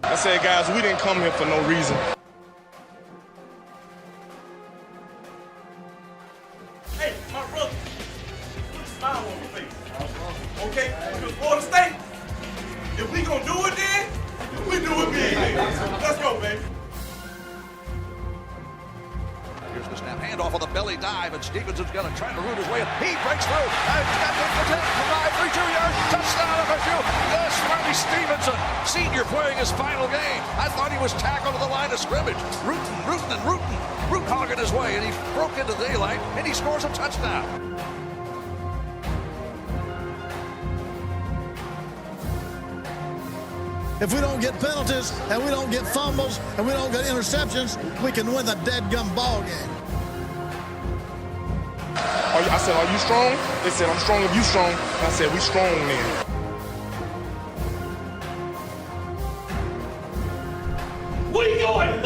I said, guys, we didn't come here for no reason. Hey, my brother, put a smile on your face. Okay? Because Florida State, if we gonna do it then we do it big. Let's go, baby. Here's the snap, handoff on the belly dive, and Stevenson's gonna try to root his way in. He breaks through, and he's got the 10, 5, 3, 2 yards, touchdown FSU. Yes, Ronnie Stevenson, senior playing his final game. I thought he was tackled to the line of scrimmage. Root hogging his way, and he broke into daylight, and he scores a touchdown. If we don't get penalties and we don't get fumbles and we don't get interceptions, we can win the dead-gum ball game. I said, are you strong? They said, I'm strong if you strong. I said, we strong then. What are you doing?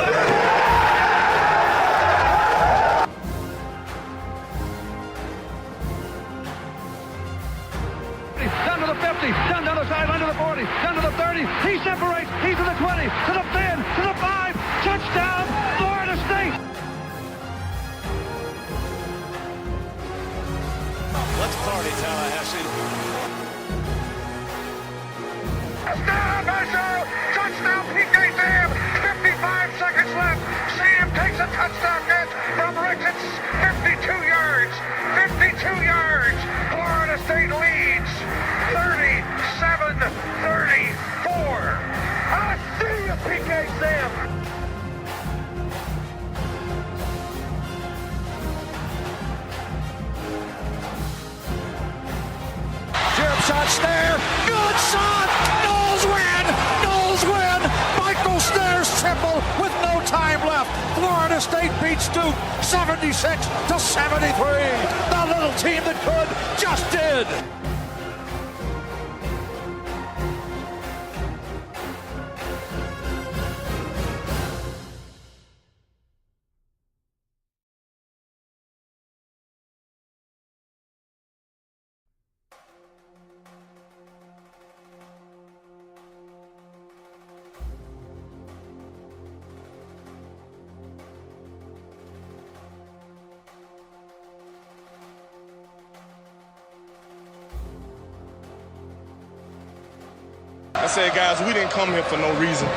Down to the 50, down the sideline to the 40, down to the 30. He separates. He's to the 20, to the 10, to the 5. Touchdown, Florida State. Let's party, Tallahassee. Touchdown, Marshall. Touchdown, PK Sam. 55 seconds left. Sam takes a touchdown catch from Ricketts. 52 yards. 52 yards. Florida State leads 37-34. I see you, PK Sam. Jump shot, Snare. Good shot. Knowles win. Knowles win. Michael Snare's triple with no time left. Florida State beats Duke 76-73. The little team that could just did. I said, guys, we didn't come here for no reason.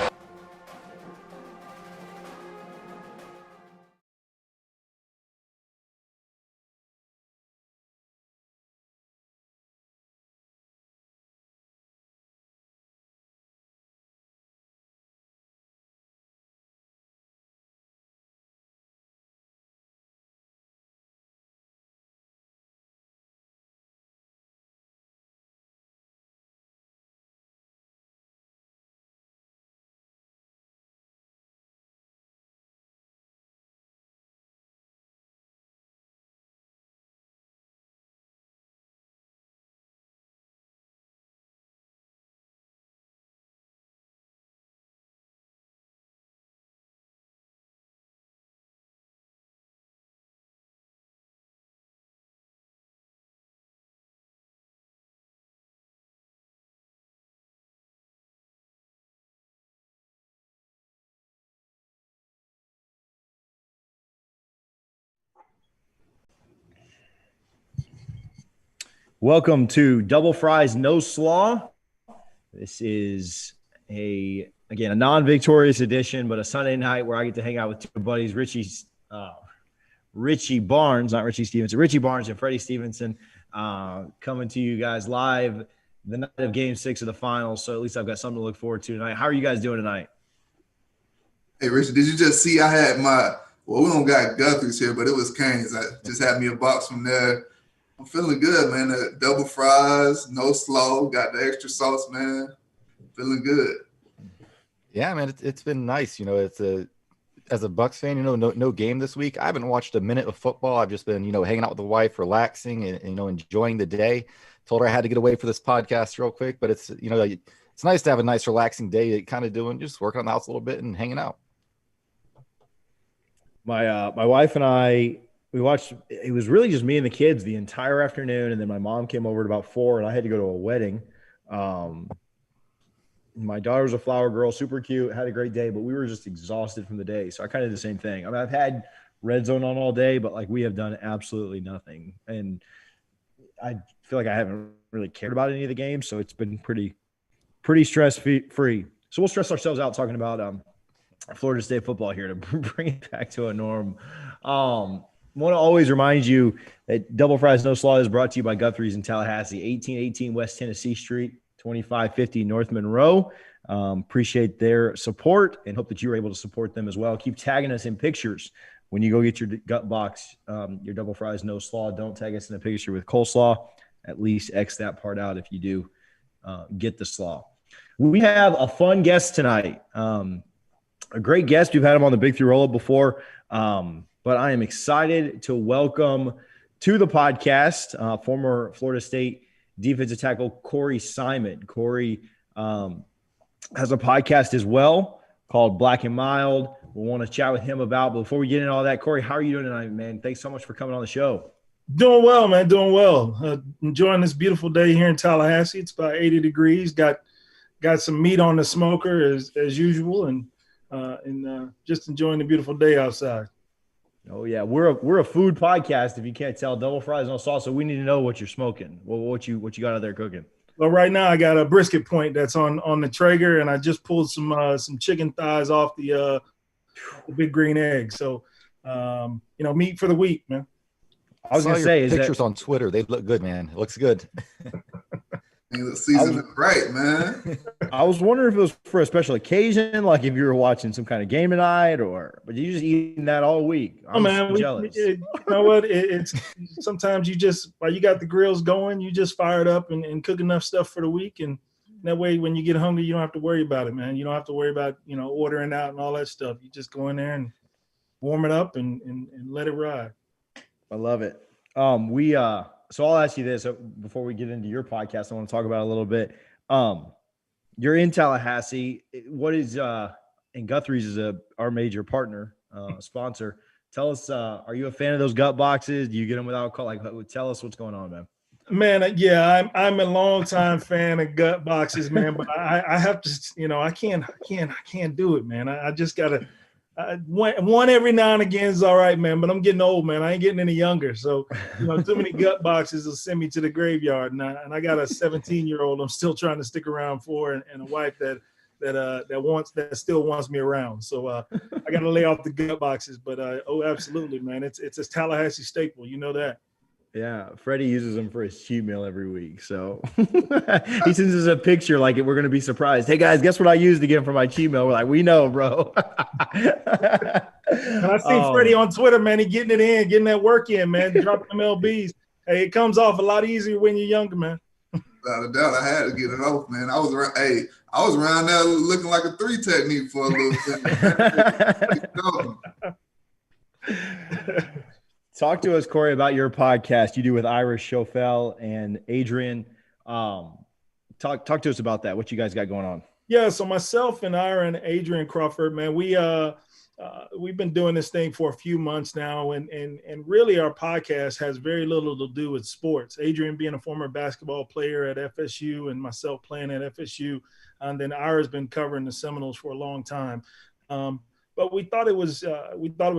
Welcome to Double Fries No Slaw. This is a non-victorious edition, but a Sunday night where I get to hang out with two buddies, Richie Barnes, not Richie Stevenson, Richie Barnes and Freddie Stevenson, coming to you guys live the night of Game 6 of the finals. So at least I've got something to look forward to tonight. How are you guys doing tonight? Hey, Richard, did you just see I had we don't got Guthrie's here, but it was Cane's. I just had me a box from there. I'm feeling good, man. The double fries, no slaw, got the extra sauce, man. Feeling good. Yeah, man, it's been nice. You know, as a Bucks fan, no game this week. I haven't watched a minute of football. I've just been, hanging out with the wife, relaxing and enjoying the day. Told her I had to get away for this podcast real quick, but it's nice to have a nice relaxing day, kind of just working on the house a little bit and hanging out. My wife and I, we watched, it was really just me and the kids the entire afternoon. And then my mom came over at about 4 and I had to go to a wedding. My daughter's a flower girl, super cute, had a great day, but we were just exhausted from the day. So I kind of did the same thing. I mean, I've had red zone on all day, but like we have done absolutely nothing. And I feel like I haven't really cared about any of the games. So it's been pretty stress free. So we'll stress ourselves out talking about Florida State football here to bring it back to a norm. Want to always remind you that Double Fries No Slaw is brought to you by Guthrie's in Tallahassee, 1818 West Tennessee Street, 2550 North Monroe. Appreciate their support and hope that you were able to support them as well. Keep tagging us in pictures when you go get your gut box, your Double Fries No Slaw. Don't tag us in a picture with coleslaw. At least X that part out if you do get the slaw. We have a fun guest tonight. A great guest. We've had him on the Big Three Roll-Up before. But I am excited to welcome to the podcast former Florida State defensive tackle Corey Simon. Corey has a podcast as well called Black and Mild. We'll want to chat with him about. But before we get into all that, Corey, how are you doing tonight, man? Thanks so much for coming on the show. Doing well, man. Doing well. Enjoying this beautiful day here in Tallahassee. It's about 80 degrees. Got some meat on the smoker as usual, and just enjoying the beautiful day outside. Oh yeah, we're a food podcast. If you can't tell, Double Fries No Sauce. So we need to know what you're smoking. What you got out there cooking? Well, right now I got a brisket point that's on the Traeger, and I just pulled some chicken thighs off the big green egg. So meat for the week, man. I was gonna say pictures on Twitter. They look good, man. It looks good. The season is right, man. I was wondering if it was for a special occasion, like if you were watching some kind of game tonight, but you just eating that all week. I'm jealous. You know what? It's sometimes you while you got the grills going, you just fire it up and cook enough stuff for the week, and that way when you get hungry, you don't have to worry about it, man. You don't have to worry about ordering out and all that stuff. You just go in there and warm it up and let it ride. I love it. So I'll ask you this before we get into your podcast. I want to talk about it a little bit. You're in Tallahassee. What is and Guthrie's is our major partner, sponsor. Tell us, are you a fan of those gut boxes? Do you get them without call? Like, tell us what's going on, man. Man, yeah, I'm a longtime fan of gut boxes, man. But I have to, I can't do it, man. I just gotta. One every now and again is all right, man, but I'm getting old, man. I ain't getting any younger. So, too many gut boxes will send me to the graveyard. And I got a 17-year-old I'm still trying to stick around for, and a wife that still wants me around. So I got to lay off the gut boxes. But absolutely, man. It's a Tallahassee staple. You know that. Yeah, Freddie uses them for his cheat meal every week. So he sends us a picture like we're going to be surprised. Hey, guys, guess what I used again for my cheat meal? We're like, we know, bro. And I see Freddie on Twitter, man. He getting it in, getting that work in, man. Dropping them LBs. Hey, it comes off a lot easier when you're younger, man. Without a doubt, I had to get it off, man. I was around there looking like a 3 technique for a little bit. Talk to us, Corey, about your podcast you do with Irish Schofel and Adrian. Talk to us about that. What you guys got going on? Yeah, so myself and Adrian Crawford, man, we've been doing this thing for a few months now, and really our podcast has very little to do with sports. Adrian being a former basketball player at FSU and myself playing at FSU, and then Ira's been covering the Seminoles for a long time. But we thought it was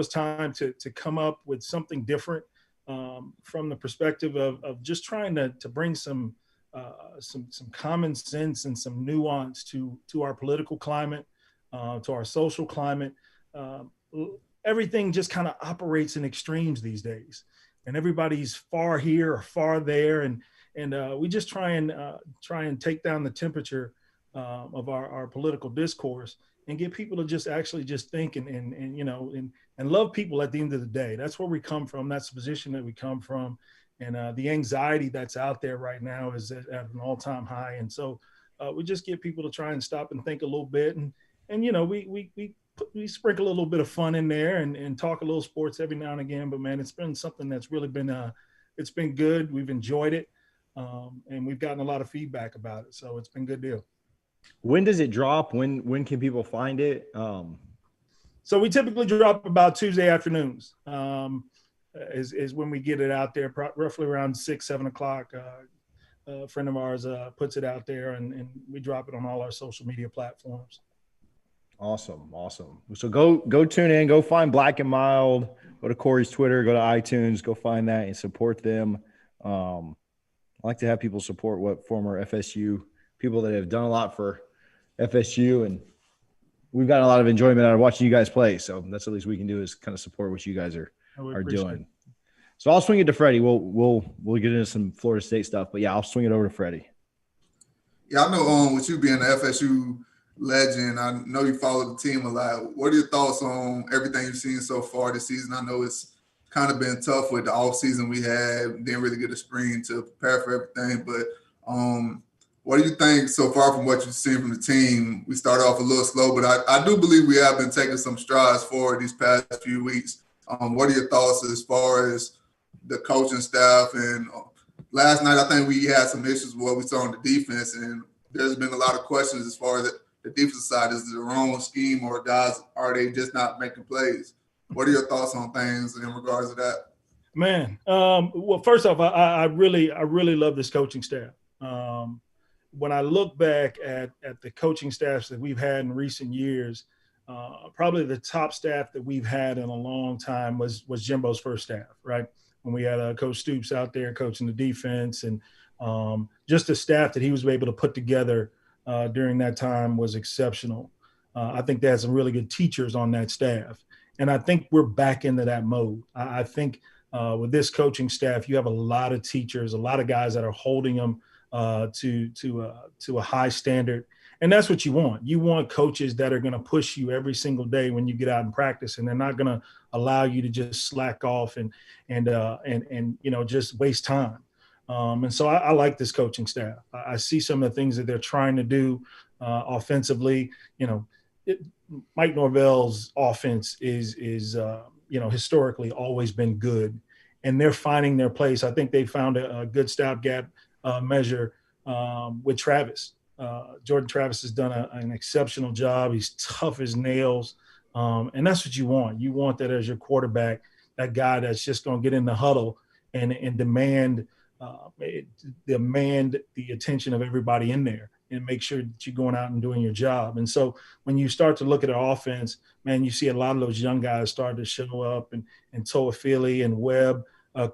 time to come up with something different from the perspective of just trying to bring some common sense and some nuance to our political climate, to our social climate. Everything just kind of operates in extremes these days, and everybody's far here or far there, and we just try and take down the temperature of our political discourse and get people to just think and love people at the end of the day. That's where we come from. That's the position that we come from. And the anxiety that's out there right now is at an all-time high. And so we just get people to try and stop and think a little bit. And we sprinkle a little bit of fun in there and talk a little sports every now and again. But, man, it's been something that's really been it's been good. We've enjoyed it. And we've gotten a lot of feedback about it. So it's been a good deal. When does it drop? When can people find it? So we typically drop about Tuesday afternoons is when we get it out there, roughly around 6, 7 o'clock. a friend of ours puts it out there, and we drop it on all our social media platforms. Awesome. So go tune in, go find Black and Mild, go to Corey's Twitter, go to iTunes, go find that and support them. I like to have people support what former FSU people that have done a lot for FSU, and we've gotten a lot of enjoyment out of watching you guys play. So that's the least we can do is kind of support what you guys are doing. So I'll swing it to Freddie. We'll get into some Florida State stuff, but yeah, I'll swing it over to Freddie. Yeah, I know with you being an FSU legend, I know you follow the team a lot. What are your thoughts on everything you've seen so far this season? I know it's kind of been tough with the off season we had, didn't really get a spring to prepare for everything, but what do you think so far from what you've seen from the team? We started off a little slow, but I do believe we have been taking some strides forward these past few weeks. What are your thoughts as far as the coaching staff? And last night, I think we had some issues with what we saw on the defense, and there's been a lot of questions as far as the defensive side. Is it the wrong scheme, or guys, are they just not making plays? What are your thoughts on things in regards to that? Man, well, first off, I really love this coaching staff. When I look back at the coaching staffs that we've had in recent years, probably the top staff that we've had in a long time was Jimbo's first staff, right? When we had Coach Stoops out there coaching the defense, and just the staff that he was able to put together during that time was exceptional. I think they had some really good teachers on that staff. And I think we're back into that mode. I think with this coaching staff, you have a lot of teachers, a lot of guys that are holding them to a high standard. And that's what you want. You want coaches that are going to push you every single day when you get out and practice, and they're not going to allow you to just slack off and just waste time. And so I like this coaching staff. I see some of the things that they're trying to do offensively. Mike Norvell's offense is historically always been good, and they're finding their place. I think they found a good stopgap measure with Travis. Jordan Travis has done an exceptional job. He's tough as nails, and that's what you want. You want that as your quarterback, that guy that's just going to get in the huddle and demand the attention of everybody in there, and make sure that you're going out and doing your job. And so when you start to look at our offense, man, you see a lot of those young guys starting to show up, and Toafili and Webb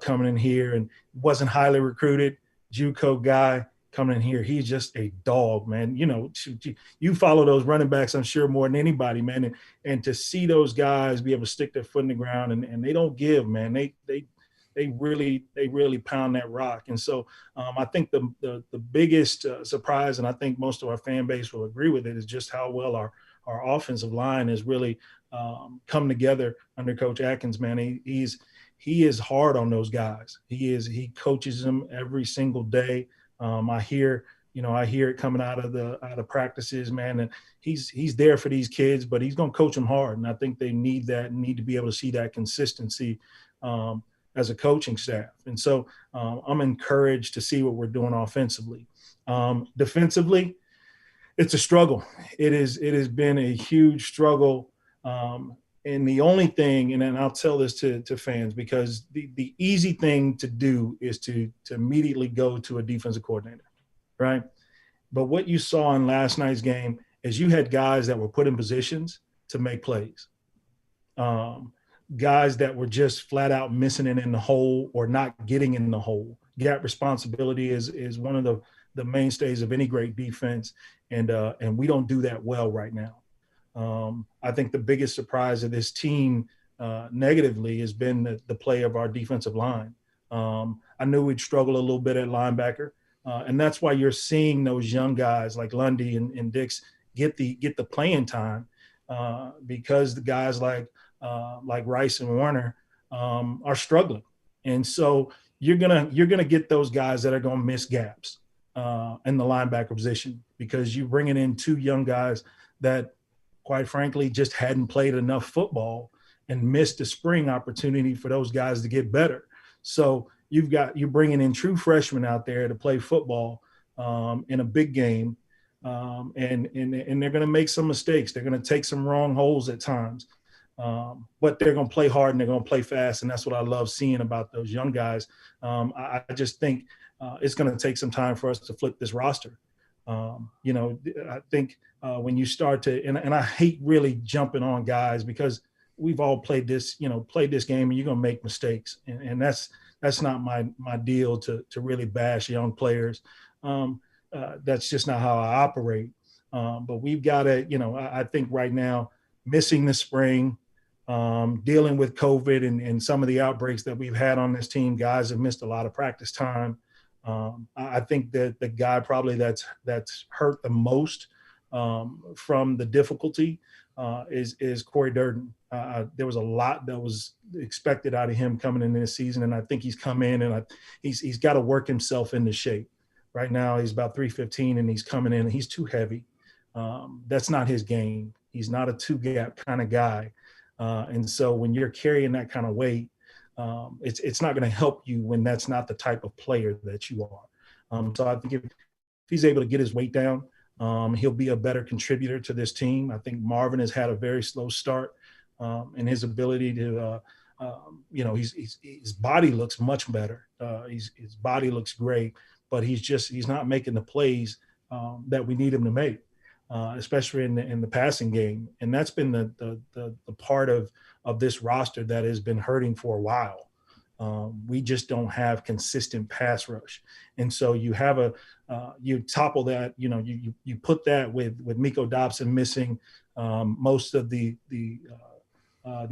coming in here, and wasn't highly recruited, JUCO guy coming in here. He's just a dog, man. You follow those running backs, I'm sure, more than anybody, man. And to see those guys be able to stick their foot in the ground, and they don't give, man. They really pound that rock. And so I think the biggest surprise, and I think most of our fan base will agree with it, is just how well our offensive line has really come together under Coach Atkins, man. He is hard on those guys. He coaches them every single day. I hear it coming out of the practices, man, and he's there for these kids, but he's going to coach them hard. And I think they need that and need to be able to see that consistency as a coaching staff. And so I'm encouraged to see what we're doing offensively. Defensively, it's a struggle. It has been a huge struggle. And the only thing, and then I'll tell this to fans, because the easy thing to do is to immediately go to a defensive coordinator, right? But what you saw in last night's game is you had guys that were put in positions to make plays. Guys that were just flat out missing it in the hole or not getting in the hole. Gap responsibility is one of the mainstays of any great defense, and we don't do that well right now. I think the biggest surprise of this team negatively has been the play of our defensive line. I knew we'd struggle a little bit at linebacker, and that's why you're seeing those young guys like Lundy and Dix get the playing time because the guys like Rice and Warner are struggling. And so you're gonna get those guys that are gonna miss gaps in the linebacker position, because you're bringing in two young guys that, quite frankly, just hadn't played enough football and missed a spring opportunity for those guys to get better. So you're bringing in true freshmen out there to play football in a big game, and they're going to make some mistakes. They're going to take some wrong holes at times, but they're going to play hard and they're going to play fast, and that's what I love seeing about those young guys. I just think it's going to take some time for us to flip this roster. I think when you start to, and I hate really jumping on guys because we've all played this game, and you're going to make mistakes. And that's not my deal to really bash young players. That's just not how I operate. But we've got to, I think right now, missing the spring, dealing with COVID and some of the outbreaks that we've had on this team, guys have missed a lot of practice time. I think that the guy probably that's hurt the most from the difficulty is Corey Durden. There was a lot that was expected out of him coming in this season, and I think he's come in and he's got to work himself into shape. Right now he's about 315 and he's coming in and he's too heavy. That's not his game. He's not a two-gap kind of guy. And so when you're carrying that kind of weight, it's not going to help you when that's not the type of player that you are. So I think if he's able to get his weight down, he'll be a better contributor to this team. I think Marvin has had a very slow start, and his ability to, his body looks much better. His body looks great, but he's not making the plays that we need him to make, especially in the passing game. And that's been the part of this roster that has been hurting for a while. We just don't have consistent pass rush. And so you have you topple that, you put that with Miko Dobson missing most of the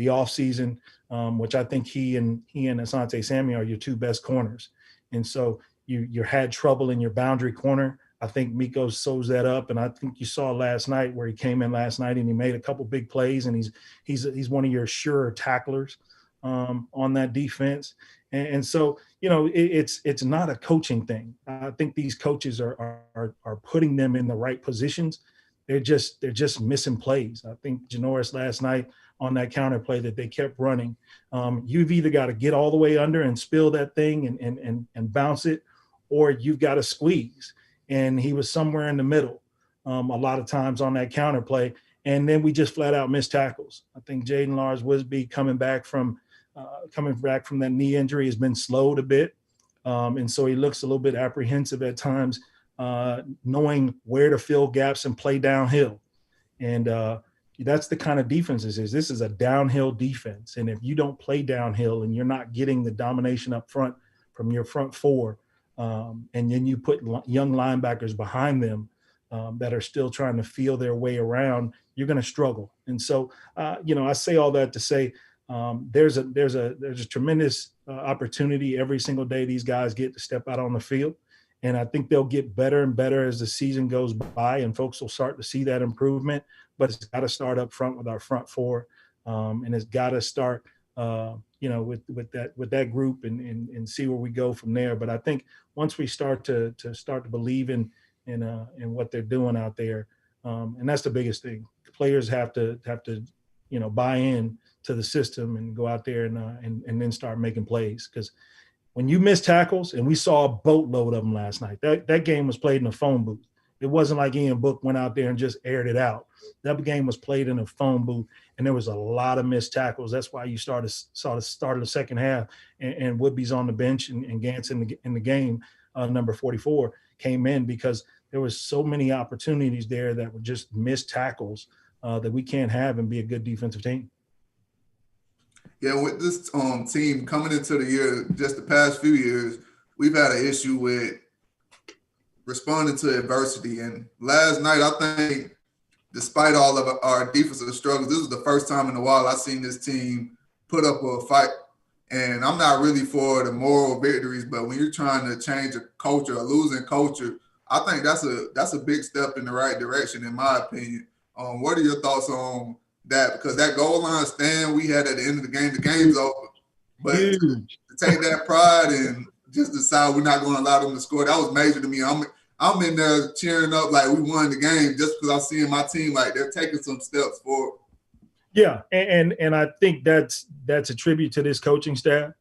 off season, which I think he and Asante Samuel are your two best corners. And so you had trouble in your boundary corner. I think Miko sews that up, and I think you saw last night where he came in last night and he made a couple big plays, and he's one of your surer tacklers on that defense. And so it's not a coaching thing. I think these coaches are putting them in the right positions. They're just missing plays. I think Janoris last night on that counter play that they kept running, you've either got to get all the way under and spill that thing and bounce it, or you've got to squeeze. And he was somewhere in the middle a lot of times on that counter play. And then we just flat out missed tackles. I think Jaden Lars-Wisby coming back from that knee injury has been slowed a bit. And so he looks a little bit apprehensive at times, knowing where to fill gaps and play downhill. And that's the kind of defense this is. This is a downhill defense. And if you don't play downhill and you're not getting the domination up front from your front four, and then you put young linebackers behind them that are still trying to feel their way around, you're going to struggle. And so, I say all that to say there's a tremendous opportunity every single day these guys get to step out on the field. And I think they'll get better and better as the season goes by, and folks will start to see that improvement. But it's got to start up front with our front four, and it's got to start with that group and see where we go from there. But I think once we start to believe in what they're doing out there, and that's the biggest thing. Players have to buy in to the system and go out there and then start making plays. Because when you miss tackles, and we saw a boatload of them last night, that game was played in a phone booth. It wasn't like Ian Book went out there and just aired it out. That game was played in a phone booth, and there was a lot of missed tackles. That's why you saw the start of the second half, and Woodby's on the bench and Gantz in the game, number 44, came in because there was so many opportunities there that were just missed tackles that we can't have and be a good defensive team. Yeah, with this team coming into the year, just the past few years, we've had an issue with responding to adversity. And last night, I think, despite all of our defensive struggles, this is the first time in a while I've seen this team put up a fight. And I'm not really for the moral victories, but when you're trying to change a culture, a losing culture, I think that's a big step in the right direction, in my opinion. What are your thoughts on that? Because that goal line stand we had at the end of the game's over. But to take that pride and just decide we're not going to allow them to score, that was major to me. I'm in there cheering up like we won the game just because I'm seeing my team like they're taking some steps forward. Yeah, and I think that's a tribute to this coaching staff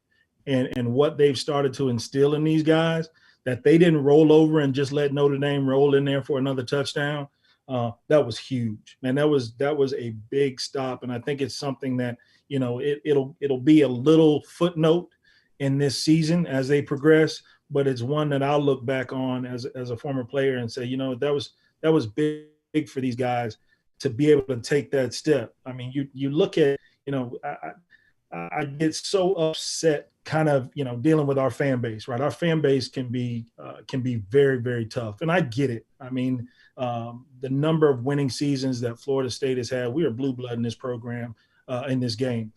and what they've started to instill in these guys, that they didn't roll over and just let Notre Dame roll in there for another touchdown. That was huge, man. That was a big stop, and I think it's something that it'll be a little footnote in this season as they progress. but it's one that I'll look back on as a former player and say, that was big for these guys to be able to take that step. I mean, you look at, I get so upset kind of, dealing with our fan base, right? Our fan base can be very, very tough. And I get it. I mean, the number of winning seasons that Florida State has had, we are blue blood in this program, in this game.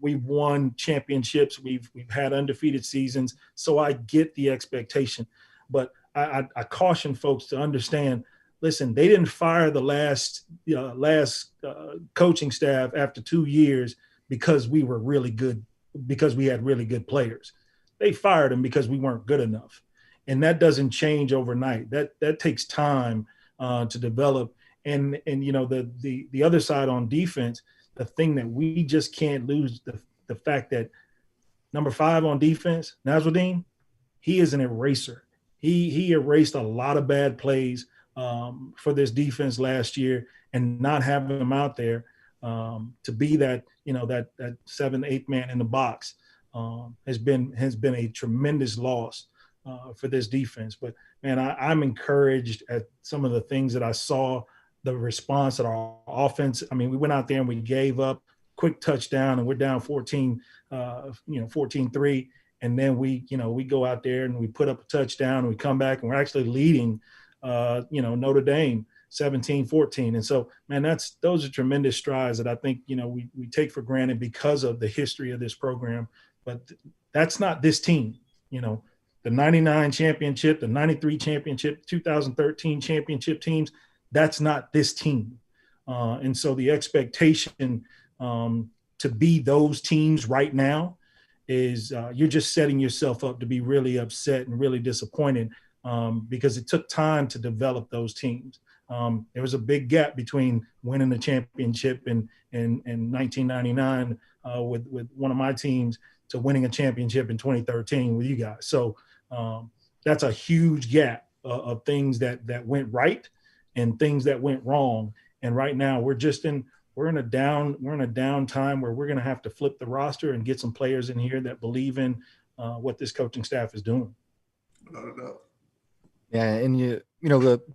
We've won championships. We've had undefeated seasons. So I get the expectation, but I caution folks to understand, listen, they didn't fire the last coaching staff after 2 years because we were really good, because we had really good players. They fired them because we weren't good enough. And that doesn't change overnight. That takes time to develop. And the other side on defense, the thing that we just can't lose, the fact that number 5 on defense, Nasruddin, he is an eraser. He erased a lot of bad plays for this defense last year, and not having him out there to be that 7th, 8th man in the box has been a tremendous loss for this defense. But man, I'm encouraged at some of the things that I saw, the response at our offense. I mean, we went out there and we gave up quick touchdown, and we're down 14-3. And then we go out there and we put up a touchdown, and we come back and we're actually leading, Notre Dame 17-14. And so, man, those are tremendous strides that I think, we take for granted because of the history of this program. But that's not this team. The 99 championship, the 93 championship, 2013 championship teams, that's not this team. And so the expectation to be those teams right now is you're just setting yourself up to be really upset and really disappointed because it took time to develop those teams. There was a big gap between winning the championship in 1999 with one of my teams to winning a championship in 2013 with you guys. So that's a huge gap of things that went right and things that went wrong. And right now we're in a down time where we're going to have to flip the roster and get some players in here that believe in what this coaching staff is doing. Yeah, and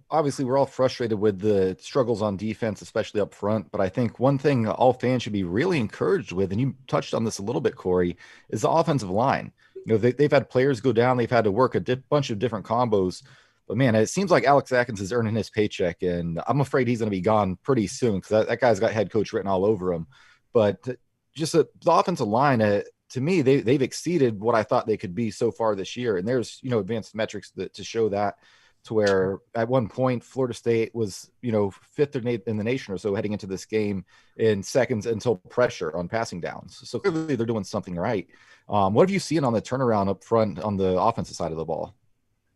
obviously we're all frustrated with the struggles on defense, especially up front. But I think one thing all fans should be really encouraged with, and you touched on this a little bit, Corey, is the offensive line. They've had players go down. They've had to work a bunch of different combos. But, man, it seems like Alex Atkins is earning his paycheck, and I'm afraid he's going to be gone pretty soon because that guy's got head coach written all over him. But just the offensive line, to me, they've exceeded what I thought they could be so far this year. And there's, advanced metrics to show that, to where at one point Florida State was, 5th or 8th in the nation or so heading into this game in seconds until pressure on passing downs. So clearly they're doing something right. What have you seen on the turnaround up front on the offensive side of the ball?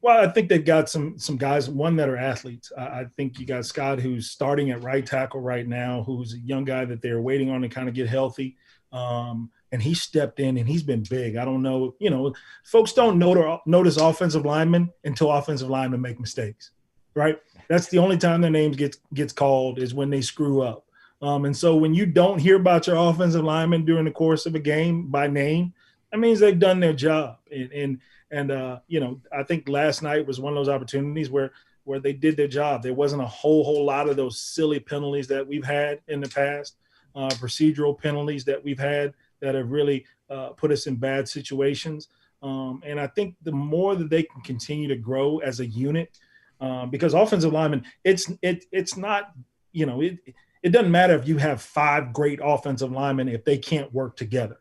Well, I think they've got some guys, one, that are athletes. I think you got Scott, who's starting at right tackle right now, who's a young guy that they're waiting on to kind of get healthy. And he stepped in and he's been big. I don't know, folks don't notice offensive linemen until offensive linemen make mistakes, right? That's the only time their names gets called, is when they screw up. And so when you don't hear about your offensive linemen during the course of a game by name, that means they've done their job. And I think last night was one of those opportunities where they did their job. There wasn't a whole lot of those silly penalties that we've had in the past, procedural penalties that we've had that have really put us in bad situations. And I think the more that they can continue to grow as a unit, because offensive linemen, it's not, it doesn't matter if you have 5 great offensive linemen if they can't work together,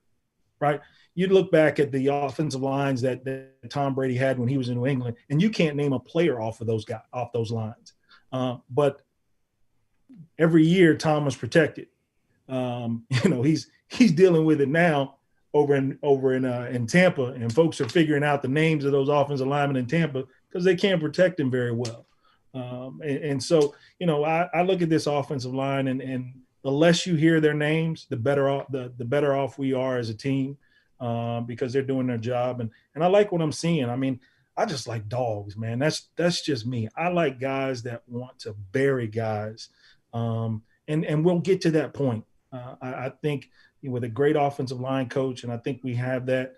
right? You look back at the offensive lines that Tom Brady had when he was in New England, and you can't name a player off of those lines. But every year Tom was protected. He's dealing with it now over in Tampa, and folks are figuring out the names of those offensive linemen in Tampa because they can't protect him very well. And so, I look at this offensive line, and the less you hear their names, the better off we are as a team. Because they're doing their job. And I like what I'm seeing. I mean, I just like dogs, man. That's just me. I like guys that want to bury guys. And we'll get to that point. I think with a great offensive line coach, and I think we have that,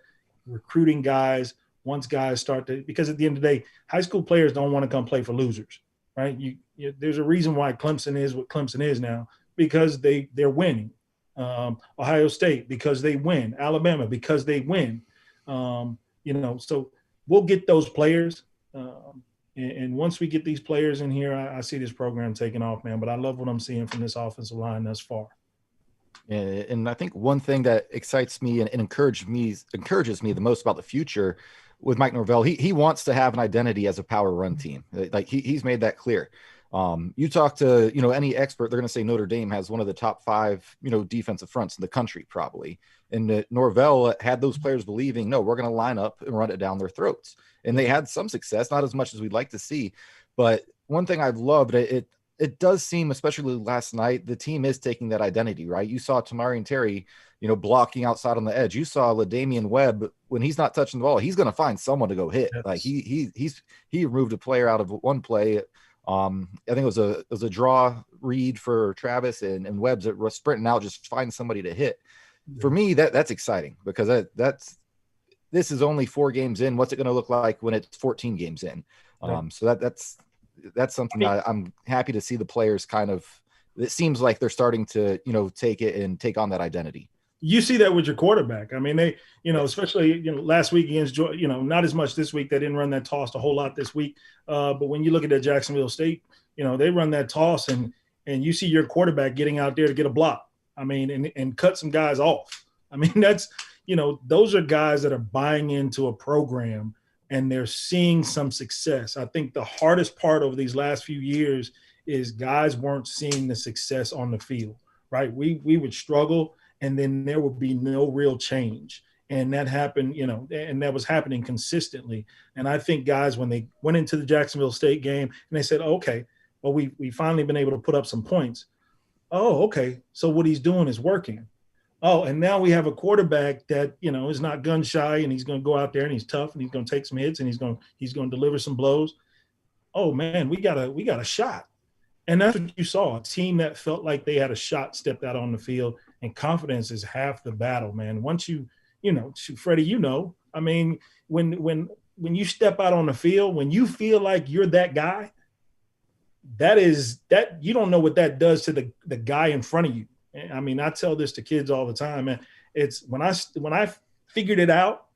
recruiting guys once guys start to, because at the end of the day, high school players don't want to come play for losers, right? There's a reason why Clemson is what Clemson is now, because they're winning. Ohio State, because they win. Alabama, because they win. So we'll get those players. And once we get these players in here, I see this program taking off, man. But I love what I'm seeing from this offensive line thus far. And I think one thing that excites me and encourages me the most about the future with Mike Norvell, he wants to have an identity as a power run team. Like he's made that clear. You talk to, any expert, they're going to say Notre Dame has one of the top 5, defensive fronts in the country, probably. And Norvell had those players believing, no, we're going to line up and run it down their throats. And they had some success, not as much as we'd like to see. But one thing I've loved, it does seem, especially last night, the team is taking that identity, right? You saw Tamarian Terry, blocking outside on the edge. You saw LaDamian Webb, when he's not touching the ball, he's going to find someone to go hit. Yes. Like he removed a player out of one play. I think it was a draw read for Travis, and Webb's sprinting out, just find somebody to hit. Yeah. For me, that's exciting, because this is only 4 games in. What's it going to look like when it's 14 games in? So that's something I'm happy to see the players kind of. It seems like they're starting to take it and take on that identity. You see that with your quarterback. I mean, they, especially, last week against, not as much this week. They didn't run that toss a whole lot this week. But when you look at that Jacksonville State, they run that toss and you see your quarterback getting out there to get a block. I mean, and cut some guys off. I mean, that's, those are guys that are buying into a program and they're seeing some success. I think the hardest part over these last few years is guys weren't seeing the success on the field, right? We would struggle, and then there would be no real change. And that happened, and that was happening consistently. And I think guys, when they went into the Jacksonville State game and they said, okay, well, we finally been able to put up some points. Oh, okay. So what he's doing is working. Oh, and now we have a quarterback that, is not gun shy, and he's going to go out there and he's tough and he's going to take some hits and he's going to deliver some blows. Oh man, we got a shot. And that's what you saw. A team that felt like they had a shot stepped out on the field, and confidence is half the battle, man. Once Freddie, I mean, when you step out on the field, when you feel like you're that guy, that you don't know what that does to the guy in front of you. I mean, I tell this to kids all the time, man. It's when I figured it out,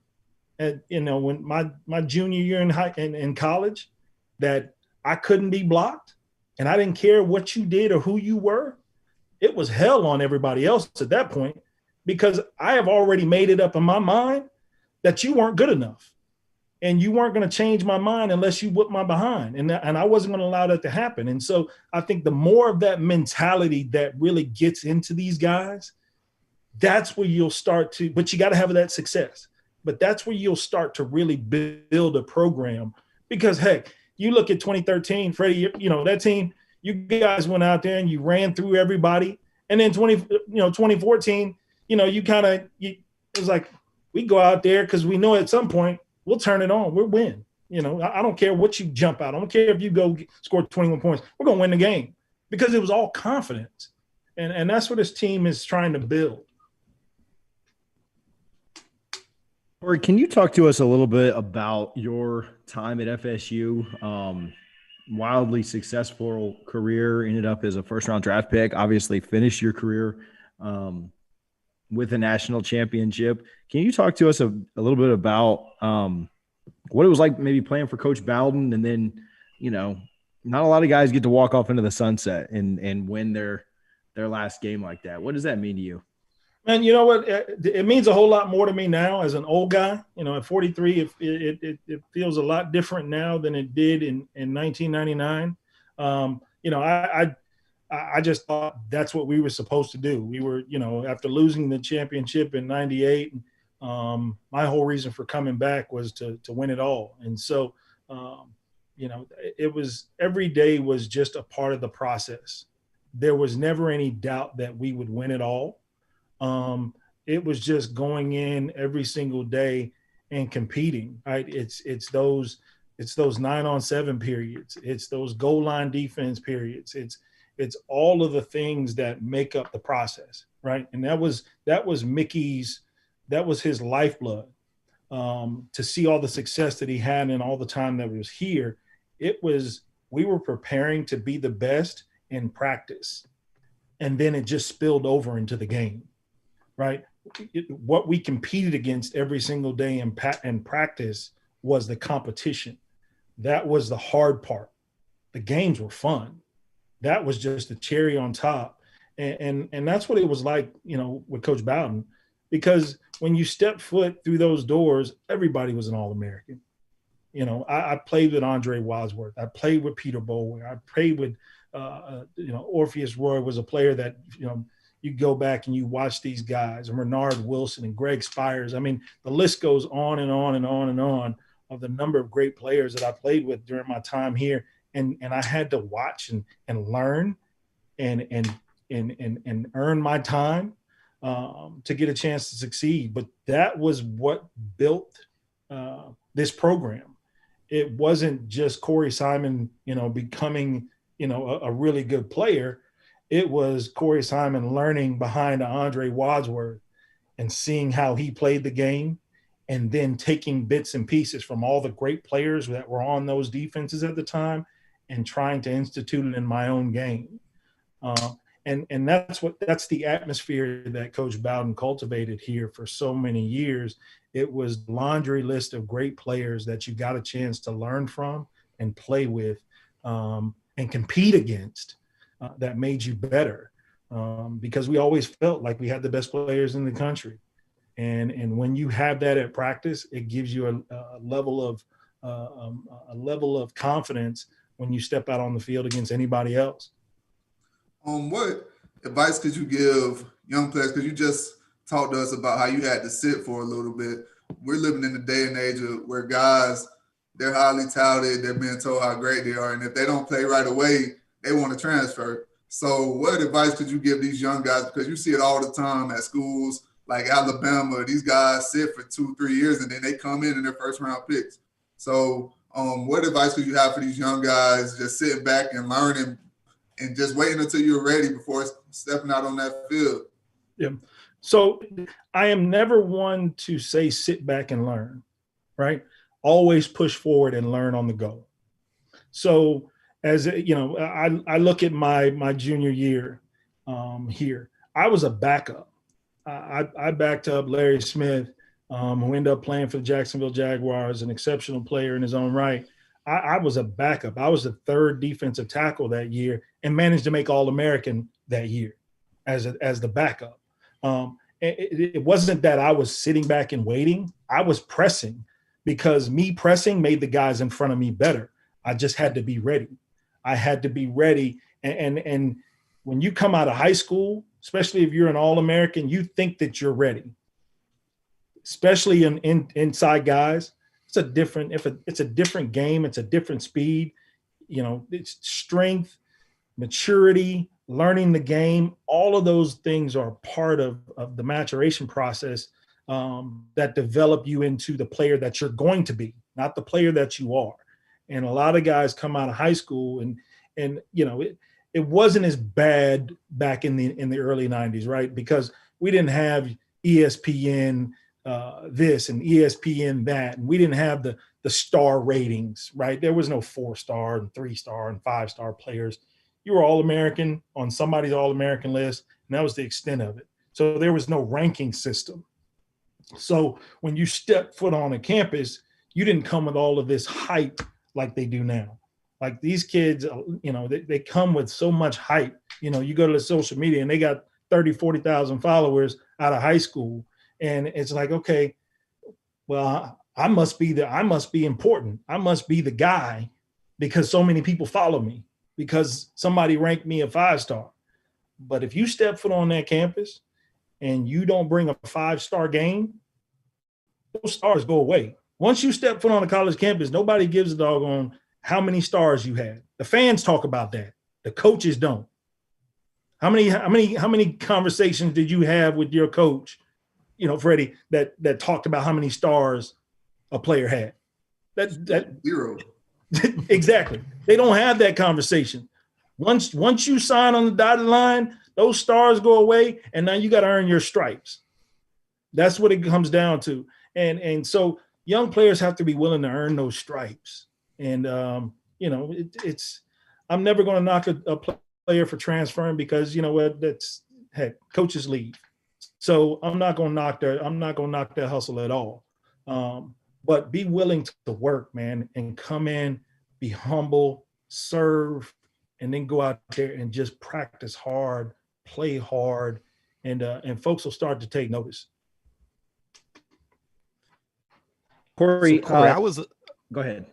and when my junior year in college, that I couldn't be blocked, and I didn't care what you did or who you were. It was hell on everybody else at that point, because I have already made it up in my mind that you weren't good enough, and you weren't going to change my mind unless you whipped my behind. And I wasn't going to allow that to happen. And so I think the more of that mentality that really gets into these guys, that's where you'll start to, but you got to have that success. But that's where you'll start to really build a program, because heck, you look at 2013, Freddie, that team, you guys went out there and you ran through everybody. And then 2014, it was like, we go out there because we know at some point we'll turn it on. We'll win. I don't care what you jump out. I don't care if you go score 21 points. We're going to win the game, because it was all confidence. And that's what this team is trying to build. Corey, can you talk to us a little bit about your time at FSU? Wildly successful career, ended up as a first-round draft pick, obviously finished your career with a national championship. Can you talk to us a little bit about what it was like maybe playing for Coach Bowden, and then, not a lot of guys get to walk off into the sunset and win their last game like that. What does that mean to you? Man, you know what? It means a whole lot more to me now as an old guy. At 43, it feels a lot different now than it did in 1999. I just thought that's what we were supposed to do. We were, after losing the championship in 98, my whole reason for coming back was to win it all. And so, it was, every day was just a part of the process. There was never any doubt that we would win it all. It was just going in every single day and competing, right? It's those 9-on-7 periods. It's those goal line defense periods. It's all of the things that make up the process, right? And that was Mickey's, that was his lifeblood. to see all the success that he had and all the time that he was here, we were preparing to be the best in practice. And then it just spilled over into the game, right? What we competed against every single day in practice was the competition. That was the hard part. The games were fun. That was just the cherry on top. And that's what it was like, with Coach Bowden, because when you step foot through those doors, everybody was an All-American. I played with Andre Wadsworth. I played with Peter Bowen. I played with, Orpheus Roy was a player that, you go back and you watch these guys, and Renard Wilson and Greg Spires. I mean, the list goes on and on and on and on of the number of great players that I played with during my time here. And I had to watch and learn and earn my time to get a chance to succeed. But that was what built this program. It wasn't just Corey Simon, becoming, a really good player. It was Corey Simon learning behind Andre Wadsworth and seeing how he played the game, and then taking bits and pieces from all the great players that were on those defenses at the time and trying to institute it in my own game. And that's the atmosphere that Coach Bowden cultivated here for so many years. It was a laundry list of great players that you got a chance to learn from and play with and compete against that made you better, because we always felt like we had the best players in the country. And when you have that at practice, it gives you a level of confidence when you step out on the field against anybody else. What advice could you give young players? Because you just talked to us about how you had to sit for a little bit. We're living in the day and age where guys, they're highly touted, they're being told how great they are, and if they don't play right away, they want to transfer. So what advice could you give these young guys? Because you see it all the time at schools like Alabama. These guys sit for 2-3 years, and then they come in their first-round picks. So what advice could you have for these young guys just sitting back and learning and just waiting until you're ready before stepping out on that field? Yeah. So I am never one to say sit back and learn, right? Always push forward and learn on the go. So as I look at my junior year here, I was a backup. I backed up Larry Smith, who ended up playing for the Jacksonville Jaguars, an exceptional player in his own right. I was a backup. I was the third defensive tackle that year and managed to make All-American that year as the backup. It wasn't that I was sitting back and waiting. I was pressing, because me pressing made the guys in front of me better. I just had to be ready. I had to be ready. And when you come out of high school, especially if you're an All-American, you think that you're ready, especially inside guys. It's a different game. It's a different speed. It's strength, maturity, learning the game. All of those things are part of the maturation process that develop you into the player that you're going to be, not the player that you are. And a lot of guys come out of high school and it wasn't as bad back in the early 90s, right? Because we didn't have ESPN this and ESPN that, and we didn't have the star ratings, right? There was no 4-star and 3-star and 5-star players. You were All-American on somebody's All-American list, and that was the extent of it. So there was no ranking system. So when you step foot on a campus, you didn't come with all of this hype like they do now. Like these kids, they come with so much hype. You go to the social media and they got 30, 40,000 followers out of high school. And it's like, okay, well, I must be important. I must be the guy because so many people follow me, because somebody ranked me a 5-star. But if you step foot on that campus and you don't bring a 5-star game, those stars go away. Once you step foot on a college campus, nobody gives a doggone how many stars you had. The fans talk about that. The coaches don't. How many conversations did you have with your coach, Freddie, that talked about how many stars a player had? That 0. Exactly. They don't have that conversation. Once you sign on the dotted line, those stars go away, and now you got to earn your stripes. That's what it comes down to. And so young players have to be willing to earn those stripes. And, I'm never going to knock a player for transferring because, you know what, that's, heck, coaches leave. So I'm not going to knock their hustle at all. But be willing to work, man, and come in, be humble, serve, and then go out there and just practice hard, play hard, and folks will start to take notice. Corey, I was go ahead.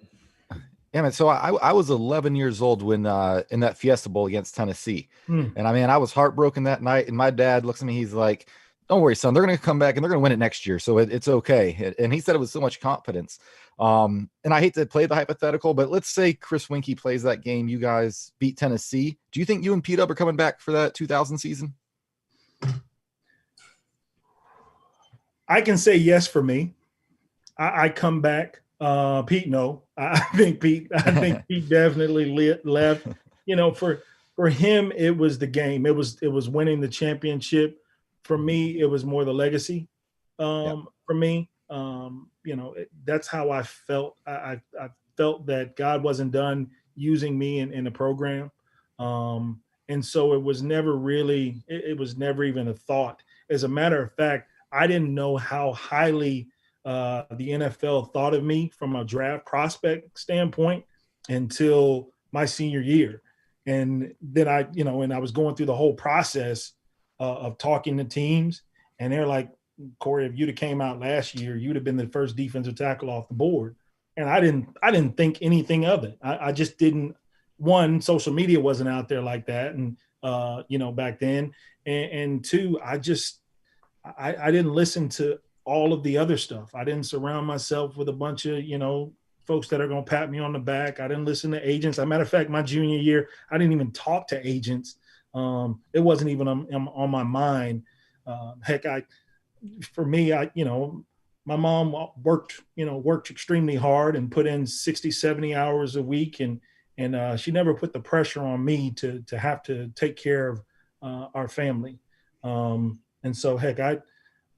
Yeah, man. So I was 11 years old when in that Fiesta Bowl against Tennessee, and I was heartbroken that night. And my dad looks at me, he's like, "Don't worry, son. They're going to come back and they're going to win it next year, so it's okay." And he said it with so much confidence. And I hate to play the hypothetical, but let's say Chris Winkie plays that game. You guys beat Tennessee. Do you think you and Pete Up are coming back for that 2000 season? I can say yes for me. I come back. Pete, no. I think Pete definitely left. You know, for him, it was the game. It was winning the championship. For me, it was more the legacy. For me, that's how I felt. I felt that God wasn't done using me in the program, and so it was never really. It was never even a thought. As a matter of fact, I didn't know how highly the NFL thought of me from a draft prospect standpoint until my senior year. And then I was going through the whole process of talking to teams, and they're like, "Corey, if you'd have came out last year, you'd have been the first defensive tackle off the board." And I didn't think anything of it. I just didn't. One, social media wasn't out there like that, and back then, and two, I didn't listen to all of the other stuff. I didn't surround myself with a bunch of, folks that are going to pat me on the back. I didn't listen to agents. As a matter of fact, my junior year, I didn't even talk to agents. It wasn't even on my mind. My mom worked extremely hard and put in 60, 70 hours a week. And she never put the pressure on me to have to take care of our family. And so,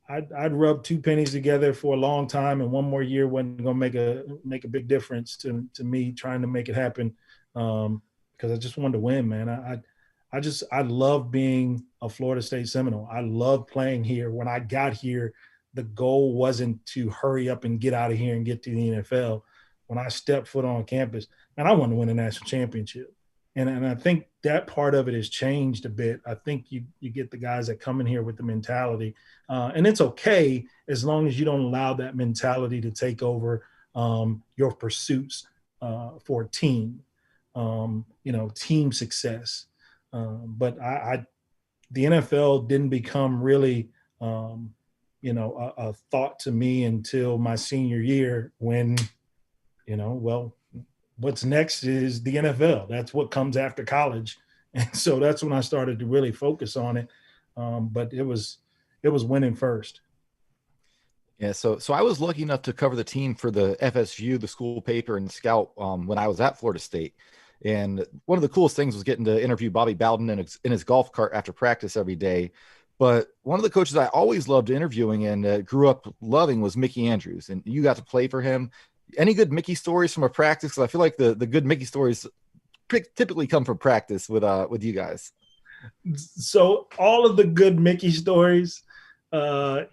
I'd rub two pennies together for a long time, and one more year wasn't going to make a big difference to me trying to make it happen, because I just wanted to win, man. I love being a Florida State Seminole. I love playing here. When I got here, the goal wasn't to hurry up and get out of here and get to the NFL. When I stepped foot on campus, man, I wanted to win a national championship. And I think that part of it has changed a bit. I think you get the guys that come in here with the mentality, and it's okay as long as you don't allow that mentality to take over your pursuits for a team, team success. But the NFL didn't become really, a thought to me until my senior year when, what's next is the NFL. That's what comes after college. And so that's when I started to really focus on it. But it was winning first. Yeah. So I was lucky enough to cover the team for the FSU, the school paper, and Scout when I was at Florida State. And one of the coolest things was getting to interview Bobby Bowden in his golf cart after practice every day. But one of the coaches I always loved interviewing and grew up loving was Mickey Andrews. And you got to play for him. Any good Mickey stories from a practice? Because I feel like the good Mickey stories typically come from practice with you guys. So all of the good Mickey stories, they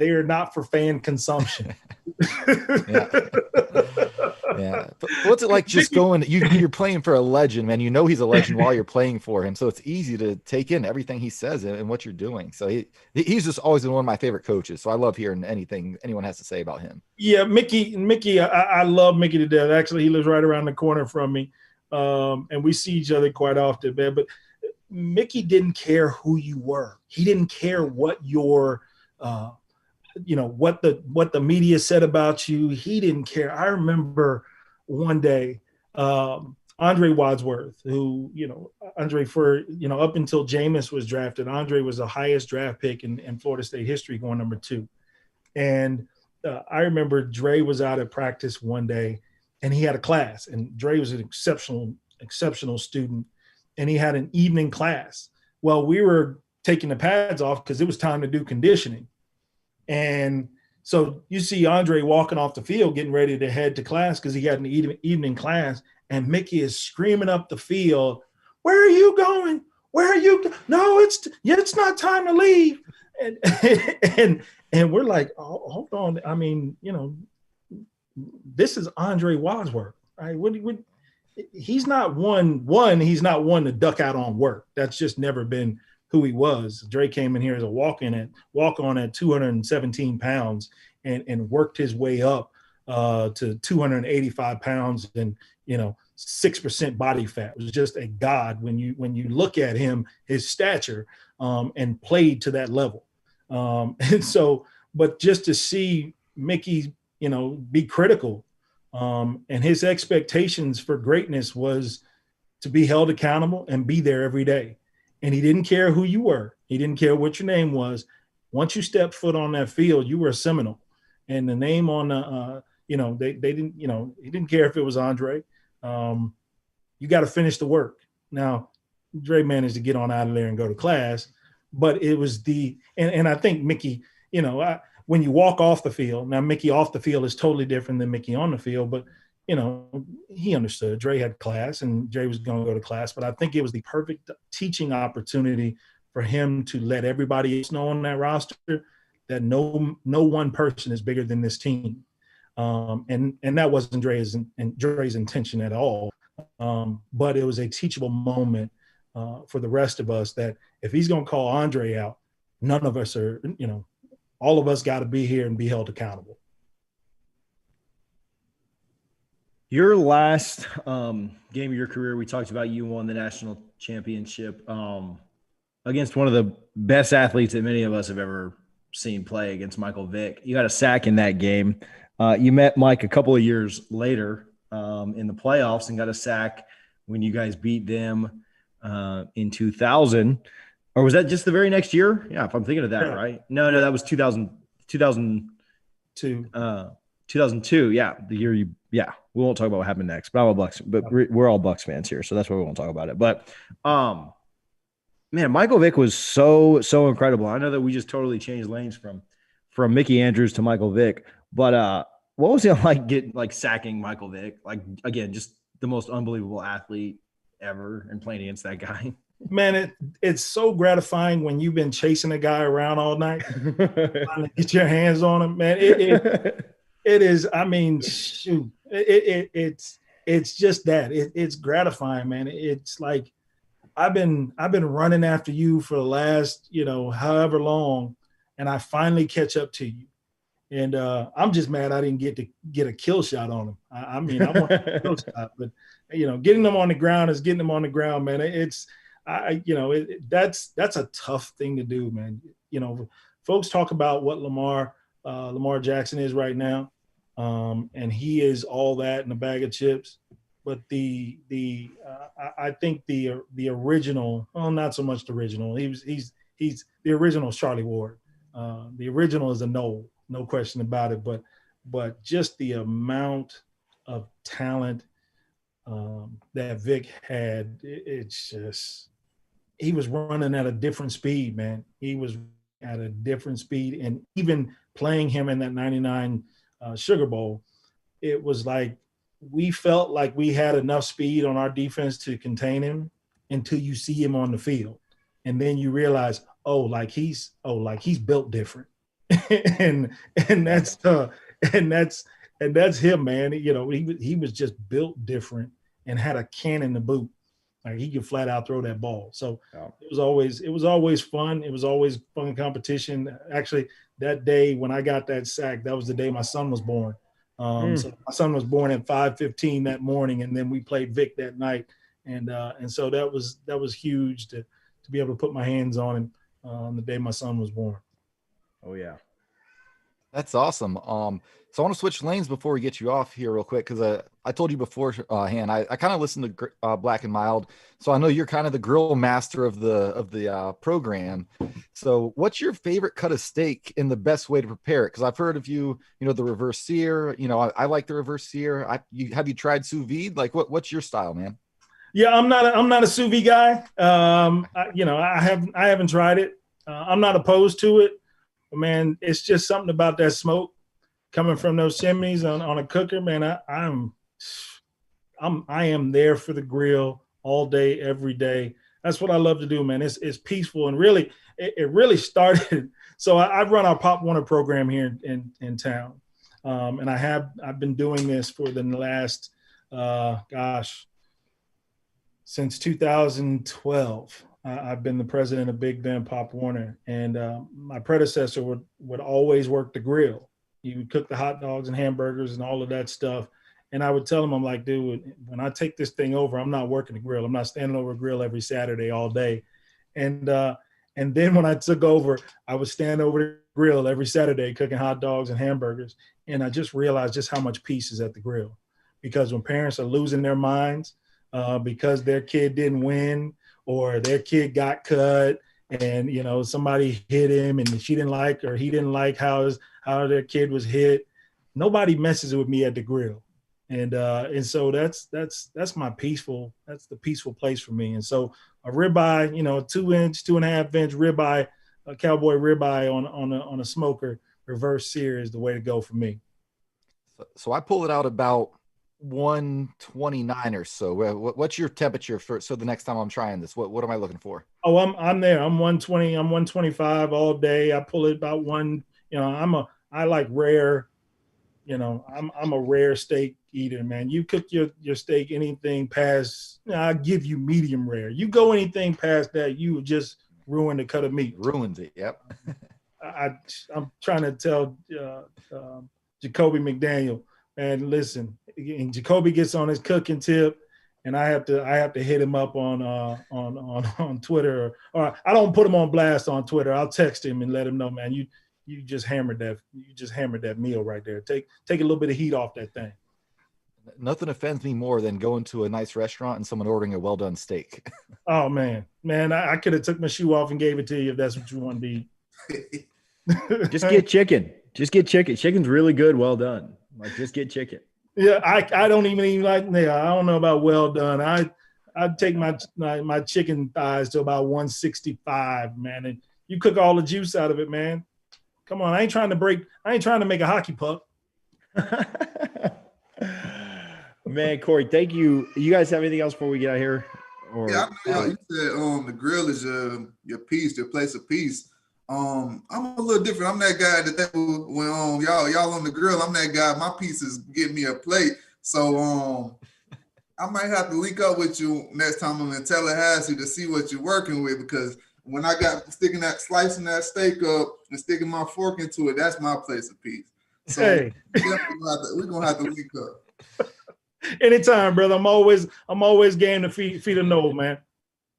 are not for fan consumption. Yeah. But what's it like just going? You're playing for a legend, man. You know he's a legend while you're playing for him, so it's easy to take in everything he says and what you're doing. So he's just always been one of my favorite coaches. So I love hearing anything anyone has to say about him. Yeah, Mickey, I love Mickey to death. Actually, he lives right around the corner from me, and we see each other quite often, man. But Mickey didn't care who you were. He didn't care what your what the media said about you. He didn't care. I remember one day, Andre Wadsworth, who, Andre up until Jameis was drafted, Andre was the highest draft pick in Florida State history, going number 2. And I remember Dre was out at practice one day and he had a class, and Dre was an exceptional student, and he had an evening class. Well, we were taking the pads off because it was time to do conditioning. And So you see Andre walking off the field, getting ready to head to class because he had an evening class, and Mickey is screaming up the field, "Where are you going? Where are you? No, it's not time to leave." And we're like, "Oh, hold on. I mean, this is Andre Wadsworth, right? He's not one. He's not one to duck out on work. That's just never been who he was. Dre came in here as a walk on at 217 pounds and worked his way up to 285 pounds and 6% body fat. It was just a god when you look at him, his stature, and played to that level. And so, but just to see Mickey, be critical, and his expectations for greatness was to be held accountable and be there every day. And he didn't care who you were. He didn't care what your name was. Once you stepped foot on that field, you were a Seminole. And the name on the, they didn't, he didn't care if it was Andre. You got to finish the work. Now, Dre managed to get on out of there and go to class, but it was and I think Mickey, when you walk off the field, now Mickey off the field is totally different than Mickey on the field, but he understood. Dre had class and Dre was going to go to class, but I think it was the perfect teaching opportunity for him to let everybody else know on that roster that no one person is bigger than this team. And that wasn't Dre's intention at all. But it was a teachable moment for the rest of us that if he's going to call Andre out, none of us are, all of us got to be here and be held accountable. Your last game of your career, we talked about you won the national championship against one of the best athletes that many of us have ever seen play, against Michael Vick. You got a sack in that game. You met Mike a couple of years later in the playoffs and got a sack when you guys beat them in 2000. Or was that just the very next year? Yeah, if I'm thinking of that, right? No, that was 2002. 2002, yeah, the year you – yeah, we won't talk about what happened next, but we're all Bucks fans here, so that's why we won't talk about it. But, man, Michael Vick was so incredible. I know that we just totally changed lanes from Mickey Andrews to Michael Vick, but what was it like sacking Michael Vick? Like, again, just the most unbelievable athlete ever and playing against that guy. Man, it's so gratifying when you've been chasing a guy around all night, trying to get your hands on him, man. It is. I mean, shoot, it's just that it's gratifying, man. It's like I've been running after you for the last, however long, and I finally catch up to you. And I'm just mad I didn't get a kill shot on him. I mean, I want a kill shot, but getting them on the ground is getting them on the ground, man. That's a tough thing to do, man. Folks talk about what Lamar Jackson is right now, and he is all that in a bag of chips. But I think the original, well, not so much the original. He's the original is Charlie Ward. The original is a no question about it. But just the amount of talent that Vic had, it's just he was running at a different speed, man. He was at a different speed, and even playing him in that '99 Sugar Bowl, it was like we felt like we had enough speed on our defense to contain him until you see him on the field, and then you realize, he's built different, and that's him, man. He was just built different and had a cannon to boot. Like he could flat out throw that ball. So it was always fun. It was always fun competition. Actually, that day when I got that sack, that was the day my son was born. So my son was born at 5:15 that morning, and then we played Vic that night. And so that was huge to be able to put my hands on him on the day my son was born. Oh yeah. That's awesome. So I want to switch lanes before we get you off here real quick, because I told you beforehand, I kind of listened to Black and Mild, so I know you're kind of the grill master of the program. So what's your favorite cut of steak and the best way to prepare it? Because I've heard of the reverse sear. I like the reverse sear. Have you tried sous vide? Like what's your style, man? Yeah, I'm not a sous vide guy. I haven't tried it. I'm not opposed to it. But man, it's just something about that smoke coming from those chimneys on a cooker, man. I am there for the grill all day, every day. That's what I love to do, man. It's peaceful, and really, it really started. So I run our Pop Warner program here in town, and I've been doing this for the last since 2012. I've been the president of Big Ben Pop Warner, and my predecessor would always work the grill. He would cook the hot dogs and hamburgers and all of that stuff. And I would tell him, I'm like, dude, when I take this thing over, I'm not working the grill. I'm not standing over a grill every Saturday all day. And then when I took over, I would stand over the grill every Saturday cooking hot dogs and hamburgers. And I just realized just how much peace is at the grill. Because when parents are losing their minds because their kid didn't win or their kid got cut and, you know, somebody hit him and she didn't like or he didn't like how their kid was hit, nobody messes with me at the grill. And so that's the peaceful place for me. And so a ribeye, you know, a 2-inch, 2.5-inch ribeye, a cowboy ribeye on a smoker, reverse sear is the way to go for me. So I pull it out about 129 or so. What's your temperature so the next time I'm trying this? What am I looking for? Oh, I'm there. I'm 120. I'm 125 all day. I pull it about one. You know, I like rare. You know, I'm a rare steak eater, man. You cook your steak anything past, I give you medium rare. You go anything past that, you just ruin the cut of meat. Ruins it. Yep. I'm trying to tell Jacoby McDaniel, man, listen, and Jacoby gets on his cooking tip, and I have to hit him up on Twitter, or I don't put him on blast on Twitter. I'll text him and let him know, man, you just hammered that meal right there. Take a little bit of heat off that thing. Nothing offends me more than going to a nice restaurant and someone ordering a well-done steak. Oh man, I could have took my shoe off and gave it to you if that's what you want to eat. Just get chicken. Chicken's really good, well done. Like, just get chicken. Yeah, I don't even like. Yeah, I don't know about well done. I'd take my chicken thighs to about 165, man, and you cook all the juice out of it, man. Come on, I ain't trying to make a hockey puck. Man, Corey, thank you. You guys have anything else before we get out of here? Yeah, I know you said the grill is your peace, your place of peace. I'm a little different. I'm that guy that when y'all on the grill, I'm that guy. My piece is getting me a plate. So I might have to link up with you next time I'm in Tallahassee to see what you're working with, because when I got slicing that steak up and sticking my fork into it, that's my place of peace. So hey, we're gonna have to link up. Anytime, brother. I'm always game to feed a Noel, man.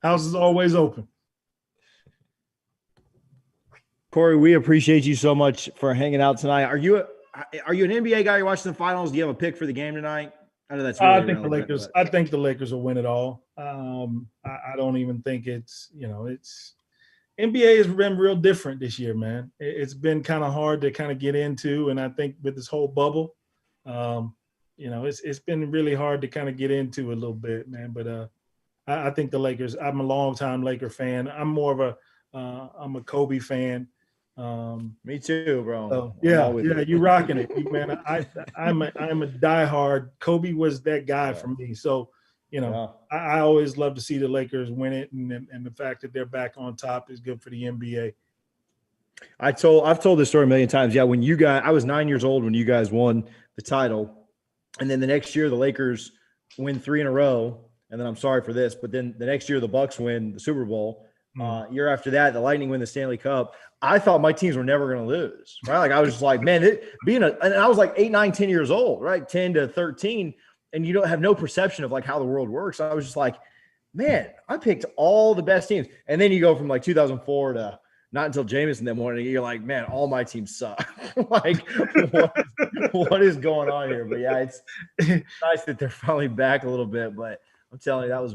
House is always open. Corey, we appreciate you so much for hanging out tonight. Are you an NBA guy? You're watching the finals? Do you have a pick for the game tonight? I know that's really I think the Lakers. But I think the Lakers will win it all. I don't even think it's NBA has been real different this year, man. It's been kind of hard to kind of get into, and I think with this whole bubble, it's been really hard to kind of get into a little bit, man. But I think the Lakers. I'm a longtime Laker fan. I'm more of I'm a Kobe fan. Me too, bro. So, yeah, you rocking it, man. I'm a diehard. Kobe was that guy for me. So, I always love to see the Lakers win it, and the fact that they're back on top is good for the NBA. I've told this story a million times. Yeah, I was 9 years old when you guys won the title, and then the next year the Lakers win 3 in a row, and then I'm sorry for this, but then the next year the Bucks win the Super Bowl. Year after that, the Lightning win the Stanley Cup. I thought my teams were never going to lose, right? Like, I was just like, man, and I was like 8, 9, 10 years old, right? 10 to 13. And you don't have no perception of like how the world works. I was just like, man, I picked all the best teams. And then you go from like 2004 to not until Jameson that morning, you're like, man, all my teams suck. Like, what is going on here? But yeah, it's nice that they're finally back a little bit. But I'm telling you, that was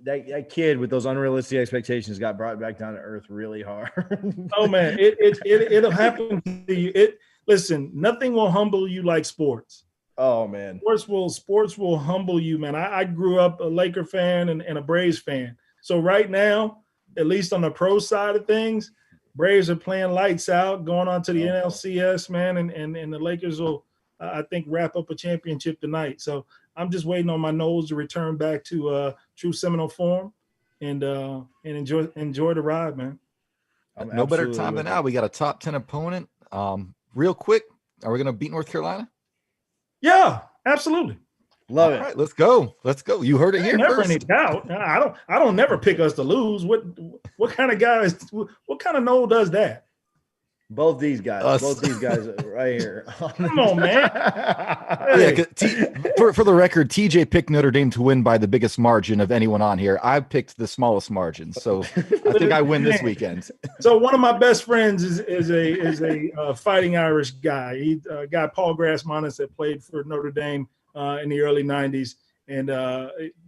that kid with those unrealistic expectations got brought back down to earth really hard. Oh man, it'll happen to you. Listen, nothing will humble you like sports. Oh man, sports will humble you, man. I grew up a Laker fan and a Braves fan. So right now, at least on the pro side of things, Braves are playing lights out, going on to the NLCS, man, and the Lakers will, I think, wrap up a championship tonight. So I'm just waiting on my nose to return back to true Seminole form and enjoy the ride, man. No better time than now. We got a top 10 opponent. Real quick, are we going to beat North Carolina? Yeah, absolutely. Love it. All right, let's go. You heard it here Never first. any doubt. I don't never pick us to lose. What kind of guy is? What kind of no does that? Both these guys right here. Come on, man. Hey. Yeah, for the record, TJ picked Notre Dame to win by the biggest margin of anyone on here. I picked the smallest margin, so I think I win this weekend. So one of my best friends is a fighting Irish guy. He guy Paul Grassmanis that played for Notre Dame in the early '90s, and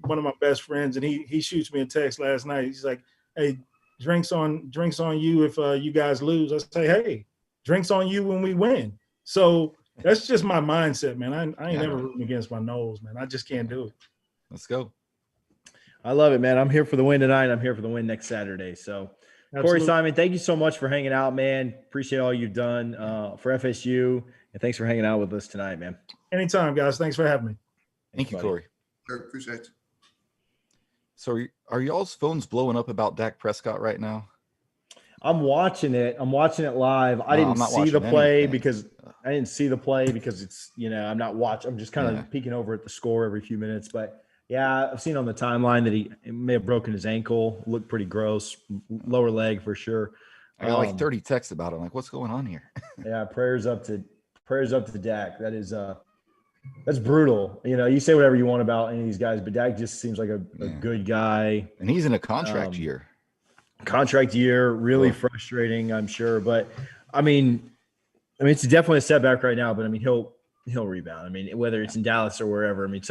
one of my best friends. And he shoots me a text last night. He's like, "Hey, drinks on you if you guys lose." I say, "Hey, drinks on you when we win." So that's just my mindset, man. I ain't never rooting against my nose, man. I just can't do it. Let's go. I love it, man. I'm here for the win tonight. I'm here for the win next Saturday. So, Absolutely. Corey Simon, thank you so much for hanging out, man. Appreciate all you've done for FSU, and thanks for hanging out with us tonight, man. Anytime, guys. Thanks for having me. Thank you, Corey. Sure, appreciate you. So are y'all's phones blowing up about Dak Prescott right now? I'm watching it. I'm watching it live. I didn't see the play because it's, I'm not watching. I'm just kind of peeking over at the score every few minutes. But yeah, I've seen on the timeline that he may have broken his ankle. Looked pretty gross. Lower leg for sure. I got like 30 texts about it. I'm like, what's going on here? Yeah, prayers up to Dak. That is that's brutal. You say whatever you want about any of these guys, but Dak just seems like a good guy. And he's in a contract year. Really frustrating, I'm sure. But I mean, it's definitely a setback right now, but I mean, he'll rebound. I mean, whether it's in Dallas or wherever, I mean,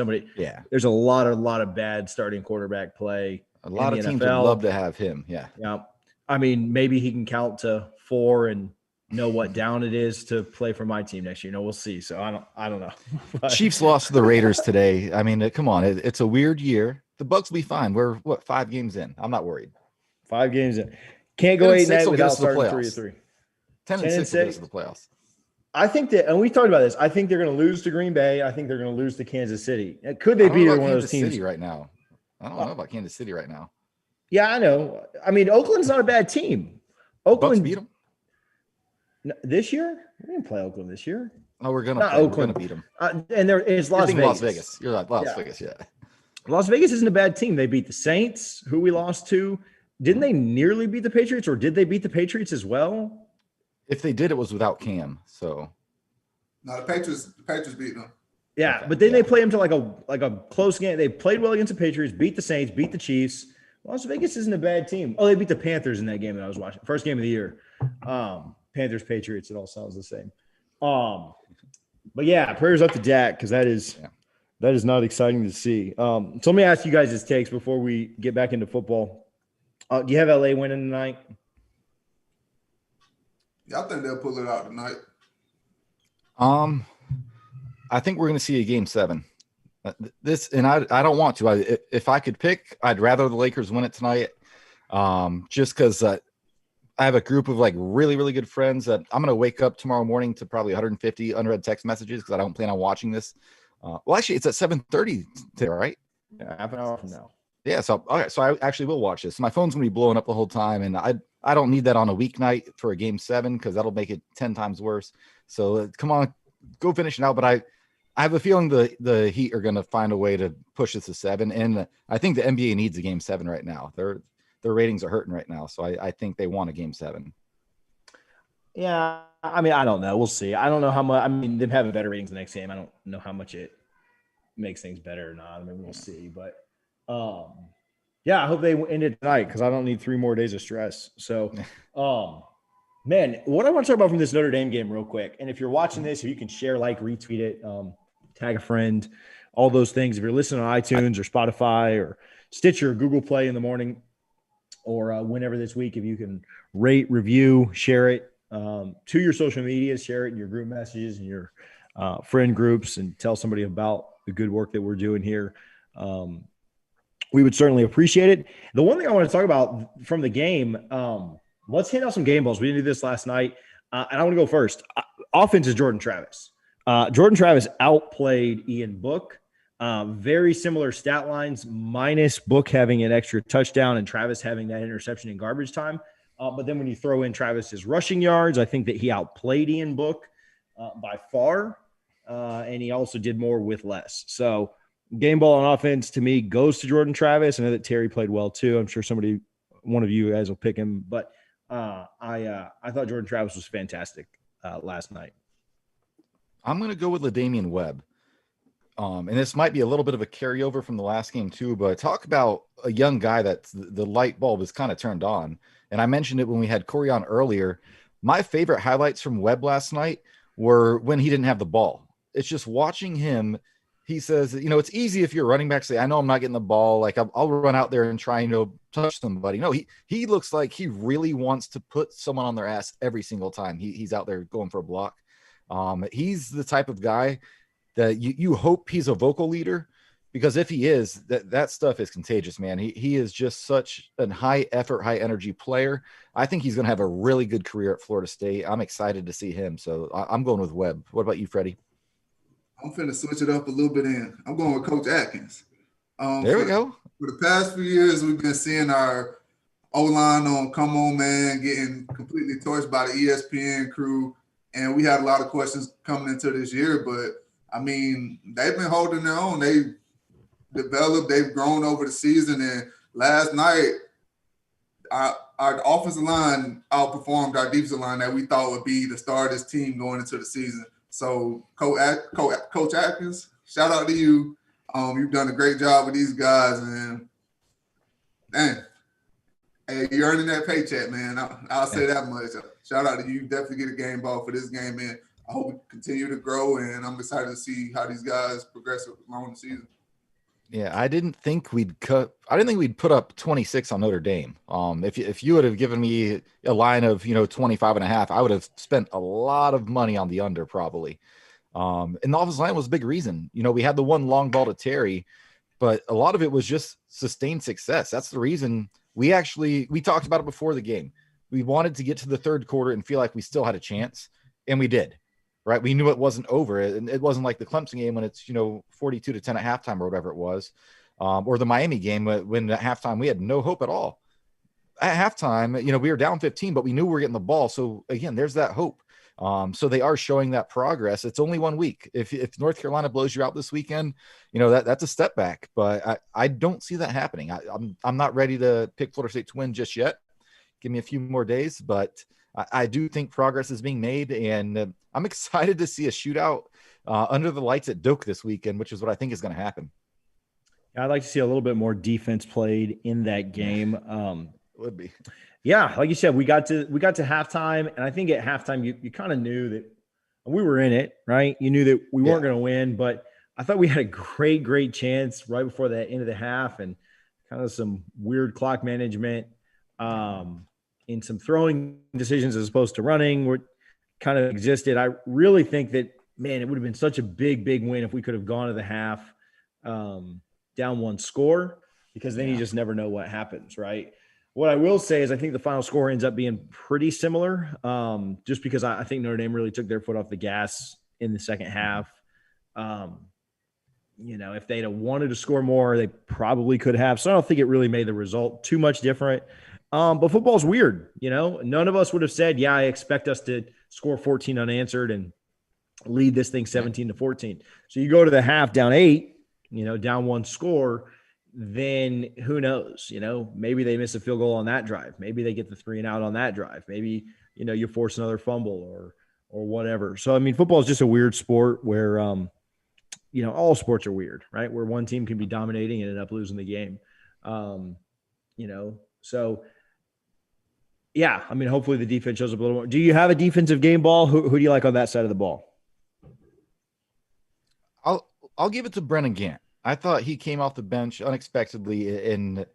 there's a lot of bad starting quarterback play. A lot of teams would love to have him. Yeah. Yeah. I mean, maybe he can count to 4 and know what down it is to play for my team next year. We'll see. So I don't know. But Chiefs lost to the Raiders today. I mean, come on. It's a weird year. The Bucs will be fine. We're 5 games in. I'm not worried. 5 games in. Can't go 8-8 without starting 3-3. 10-6 will get us to the playoffs. I think that, and we talked about this, I think they're going to lose to Green Bay. I think they're going to lose to Kansas City. Could they beat one of those teams? City right now. I don't know about Kansas City right now. Yeah, I know. I mean, Oakland's not a bad team. Bucs beat them this year. We didn't play Oakland this year. Oh, we're gonna beat them. And it's Las Vegas. Las Vegas. You're like Las Vegas, yeah. Las Vegas isn't a bad team. They beat the Saints, who we lost to. Didn't they nearly beat the Patriots, or did they beat the Patriots as well? If they did, it was without Cam. So no, the Patriots beat them. Yeah, okay, but then they played them to like a close game. They played well against the Patriots, beat the Saints, beat the Chiefs. Las Vegas isn't a bad team. Oh, they beat the Panthers in that game that I was watching. First game of the year. Panthers, Patriots, it all sounds the same. But yeah, prayers up to Dak, because that is not exciting to see. So let me ask you guys his takes before we get back into football. Do you have LA winning tonight? Yeah, I think they'll pull it out tonight. I think we're going to see a game 7. I don't want to. If I could pick, I'd rather the Lakers win it tonight. Just because I have a group of like really, really good friends that I'm going to wake up tomorrow morning to probably 150 unread text messages because I don't plan on watching this. Well, actually, it's at 7:30 today, right? Yeah, half an hour from now. Yeah, so I actually will watch this. My phone's gonna be blowing up the whole time, and I don't need that on a weeknight for a game 7 because that'll make it 10 times worse. So come on, go finish it out. But I have a feeling the Heat are gonna find a way to push this to 7, and I think the NBA needs a game 7 right now. Their ratings are hurting right now, so I think they want a game 7. Yeah, I mean, I don't know. We'll see. I don't know how much. I mean, them having better ratings the next game. I don't know how much it makes things better or not. I mean, we'll see. But yeah, I hope they end it tonight because I don't need 3 more days of stress. So, man, what I want to talk about from this Notre Dame game real quick, and if you're watching this, if you can share, like, retweet it, tag a friend, all those things. If you're listening on iTunes or Spotify or Stitcher or Google Play in the morning or whenever this week, if you can rate, review, share it to your social media, share it in your group messages and your friend groups, and tell somebody about the good work that we're doing here. We would certainly appreciate it. The one thing I want to talk about from the game, Let's hand out some game balls. We didn't do this last night, and I want to go first. Offense is Jordan Travis. Jordan Travis outplayed Ian Book. Very similar stat lines, minus Book having an extra touchdown and Travis having that interception in garbage time. But then when you throw in Travis's rushing yards, I think that he outplayed Ian Book by far, and he also did more with less. So game ball on offense to me goes to Jordan Travis. I know that Terry played well too. I'm sure one of you guys will pick him, but I thought Jordan Travis was fantastic last night. I'm going to go with LaDamian Webb. And this might be a little bit of a carryover from the last game too, but talk about a young guy that the light bulb is kind of turned on. And I mentioned it when we had Corey on earlier. My favorite highlights from Webb last night were when he didn't have the ball. It's just watching him. He says, it's easy if you're running back, say, I know I'm not getting the ball. Like I'll run out there and try, touch somebody. No, he looks like he really wants to put someone on their ass every single time he's out there going for a block. He's the type of guy that you hope he's a vocal leader, because if he is, that stuff is contagious, man. He is just such a high effort, high energy player. I think he's going to have a really good career at Florida State. I'm excited to see him. So I'm going with Webb. What about you, Freddie? I'm finna switch it up a little bit in. I'm going with Coach Atkins. There we go. For the past few years, we've been seeing our O-line on Come On Man getting completely torched by the ESPN crew. And we had a lot of questions coming into this year, but I mean, they've been holding their own. They've developed, they've grown over the season. And last night, our offensive line outperformed our defensive line that we thought would be the star of this team going into the season. So, Coach Atkins, shout out to you. You've done a great job with these guys. And, dang, hey, you're earning that paycheck, man. I'll say that much. Shout out to you. Definitely get a game ball for this game, man. I hope we continue to grow, and I'm excited to see how these guys progress along the season. Yeah, I didn't think we'd put up 26 on Notre Dame. If you would have given me a line of 25.5, I would have spent a lot of money on the under probably. And the offensive line was a big reason. We had the one long ball to Terry, but a lot of it was just sustained success. That's the reason we talked about it before the game. We wanted to get to the third quarter and feel like we still had a chance, and we did. Right. We knew it wasn't over. And it wasn't like the Clemson game when it's, 42-10 at halftime or whatever it was, or the Miami game when at halftime we had no hope at all. At halftime, we were down 15, but we knew we were getting the ball. So again, there's that hope. So they are showing that progress. It's only 1 week. If North Carolina blows you out this weekend, that's a step back, but I don't see that happening. I'm not ready to pick Florida State to win just yet. Give me a few more days, but I do think progress is being made, and I'm excited to see a shootout under the lights at Doak this weekend, which is what I think is going to happen. I'd like to see a little bit more defense played in that game. Would be. Yeah, like you said, we got to halftime, and I think at halftime you kind of knew that we were in it, right? You knew that we weren't going to win, but I thought we had a great chance right before the end of the half, and kind of some weird clock management. In some throwing decisions as opposed to running were kind of existed. I really think that, man, it would have been such a big win if we could have gone to the half down one score, because then you just never know what happens, right? What I will say is I think the final score ends up being pretty similar, just because I think Notre Dame really took their foot off the gas in the second half. If they'd have wanted to score more, they probably could have. So I don't think it really made the result too much different. But football's weird, None of us would have said, I expect us to score 14 unanswered and lead this thing 17-14. So you go to the half down 8, down one score, then who knows? Maybe they miss a field goal on that drive. Maybe they get the 3 and out on that drive. Maybe, you force another fumble or whatever. So, I mean, football is just a weird sport where, all sports are weird, right? Where one team can be dominating and end up losing the game. So – yeah, I mean, hopefully the defense shows up a little more. Do you have a defensive game ball? Who do you like on that side of the ball? I'll give it to Brennan Gant. I thought he came off the bench unexpectedly, and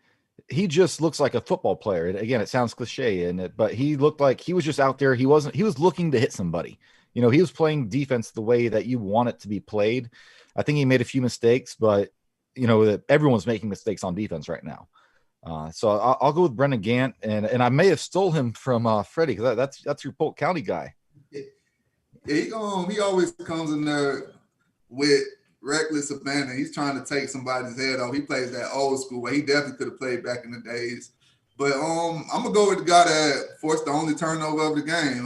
he just looks like a football player. And again, it sounds cliche, but he looked like he was just out there. He was looking to hit somebody. He was playing defense the way that you want it to be played. I think he made a few mistakes, but that everyone's making mistakes on defense right now. So I'll go with Brendan Gant, and I may have stole him from Freddie, because that's your Polk County guy. Yeah, he always comes in there with reckless abandon. He's trying to take somebody's head off. He plays that old school way. He definitely could have played back in the days. But I'm gonna go with the guy that forced the only turnover of the game,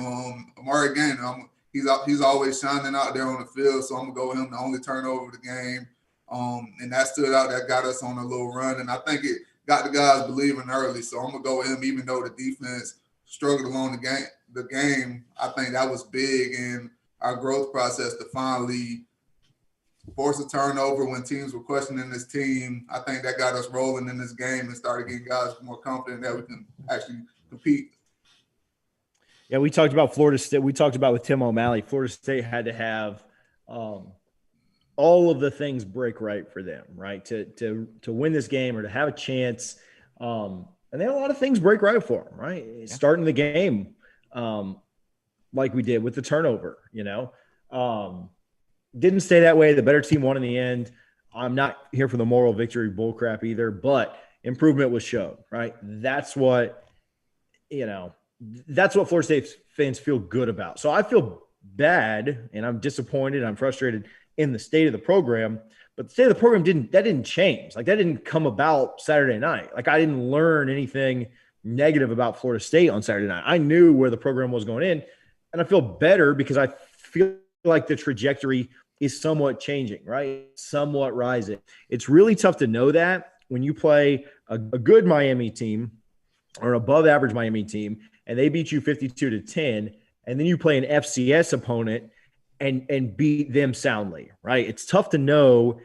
Amari Gaynor. He's always shining out there on the field, so I'm gonna go with him, the only turnover of the game. And that stood out. That got us on a little run, and I think it got the guys believing early. So I'm gonna go with him, even though the defense struggled along the game. I think that was big in our growth process to finally force a turnover when teams were questioning this team. I think that got us rolling in this game and started getting guys more confident that we can actually compete. Yeah, we talked about Florida State. We talked about with Tim O'Malley, Florida State had to have all of the things break right for them, right, to win this game or to have a chance. And they had a lot of things break right for them, right? Yeah. Starting the game like we did with the turnover, didn't stay that way. The better team won in the end. I'm not here for the moral victory bullcrap either, but improvement was shown, right? That's what Florida State fans feel good about. So I feel bad and I'm disappointed. I'm frustrated in the state of the program, but the state of the program didn't change. Like, that didn't come about Saturday night. Like, I didn't learn anything negative about Florida State on Saturday night. I knew where the program was going in, and I feel better because I feel like the trajectory is somewhat changing, right? Somewhat rising. It's really tough to know that when you play a good Miami team or an above average Miami team and they beat you 52-10, and then you play an FCS opponent and beat them soundly, right? It's tough to know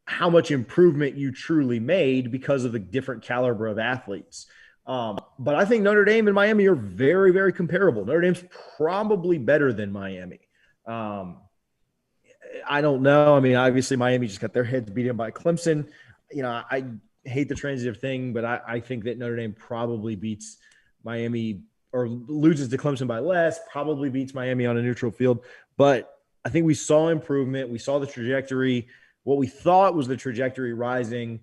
how much improvement you truly made because of the different caliber of athletes. But I think Notre Dame and Miami are very, very comparable. Notre Dame's probably better than Miami. I don't know. I mean, obviously Miami just got their heads beaten by Clemson. I hate the transitive thing, but I think that Notre Dame probably beats Miami or loses to Clemson by less, probably beats Miami on a neutral field. But I think we saw improvement. We saw the trajectory, what we thought was the trajectory rising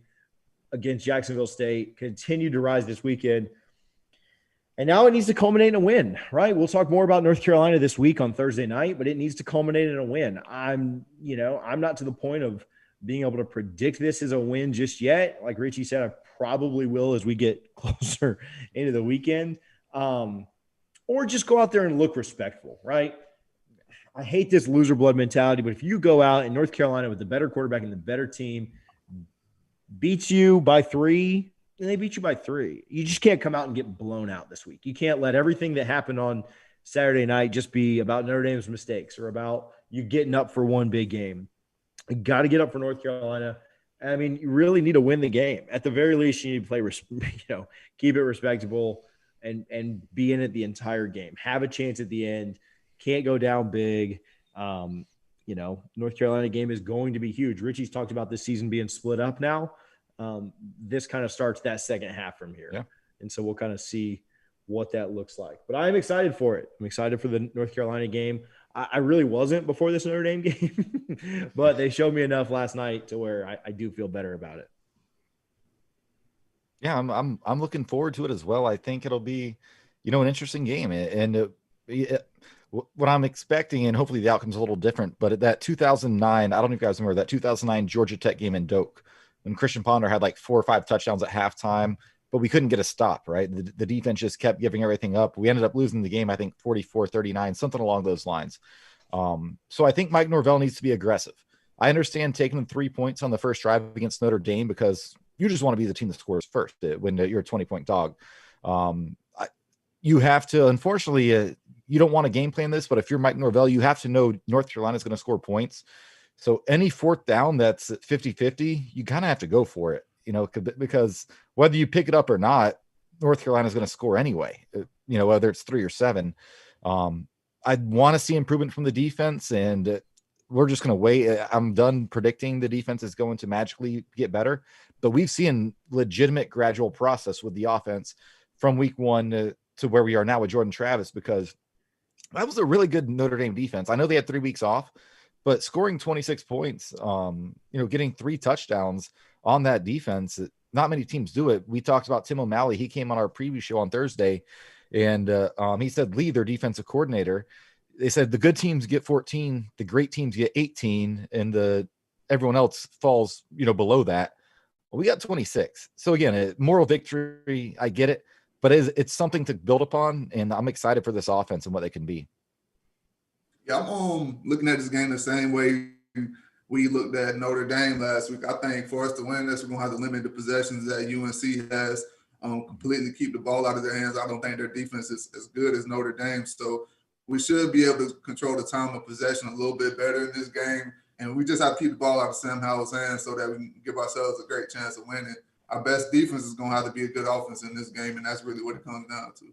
against Jacksonville State, continued to rise this weekend. And now it needs to culminate in a win, right? We'll talk more about North Carolina this week on Thursday night, but it needs to culminate in a win. I'm not to the point of being able to predict this as a win just yet. Like Richie said, I probably will as we get closer into the weekend. Or just go out there and look respectful, right? I hate this loser blood mentality, but if you go out in North Carolina with the better quarterback and the better team, beats you by 3, and they beat you by 3. You just can't come out and get blown out this week. You can't let everything that happened on Saturday night just be about Notre Dame's mistakes or about you getting up for one big game. You got to get up for North Carolina. I mean, you really need to win the game. At the very least, you need to play, keep it respectable and be in it the entire game. Have a chance at the end. Can't go down big. North Carolina game is going to be huge. Richie's talked about this season being split up now. This kind of starts that second half from here. Yeah. And so we'll kind of see what that looks like. But I'm excited for it. I'm excited for the North Carolina game. I really wasn't before this Notre Dame game, but they showed me enough last night to where I do feel better about it. Yeah, I'm looking forward to it as well. I think it'll be, an interesting game. And what I'm expecting, and hopefully the outcome's a little different, but at that 2009, I don't know if you guys remember that 2009 Georgia Tech game in Doak, when Christian Ponder had like 4 or 5 touchdowns at halftime, but we couldn't get a stop, right? The defense just kept giving everything up. We ended up losing the game, I think 44-39, something along those lines. So I think Mike Norvell needs to be aggressive. I understand taking 3 points on the first drive against Notre Dame because you just want to be the team that scores first when you're a 20-point dog. You have to, unfortunately, you don't want to game plan this, but if you're Mike Norvell, you have to know North Carolina is going to score points. So any fourth down that's 50-50, you kind of have to go for it, because whether you pick it up or not, North Carolina is going to score anyway, whether it's 3 or 7. I want to see improvement from the defense, and we're just going to wait. I'm done predicting the defense is going to magically get better, but we've seen legitimate gradual process with the offense from week 1 to where we are now with Jordan Travis, because that was a really good Notre Dame defense. I know they had 3 weeks off, but scoring 26 points, getting 3 touchdowns on that defense, not many teams do it. We talked about Tim O'Malley. He came on our preview show on Thursday, and he said Lee, their defensive coordinator, they said the good teams get 14, the great teams get 18, and everyone else falls, below that. Well, we got 26. So again, a moral victory. I get it, but it's something to build upon, and I'm excited for this offense and what they can be. Yeah, I'm looking at this game the same way we looked at Notre Dame last week. I think for us to win this, we're going to have to limit the possessions that UNC has, completely keep the ball out of their hands. I don't think their defense is as good as Notre Dame. So we should be able to control the time of possession a little bit better in this game. And we just have to keep the ball out of Sam Howell's hands so that we can give ourselves a great chance of winning. Our best defense is going to have to be a good offense in this game, and that's really what it comes down to.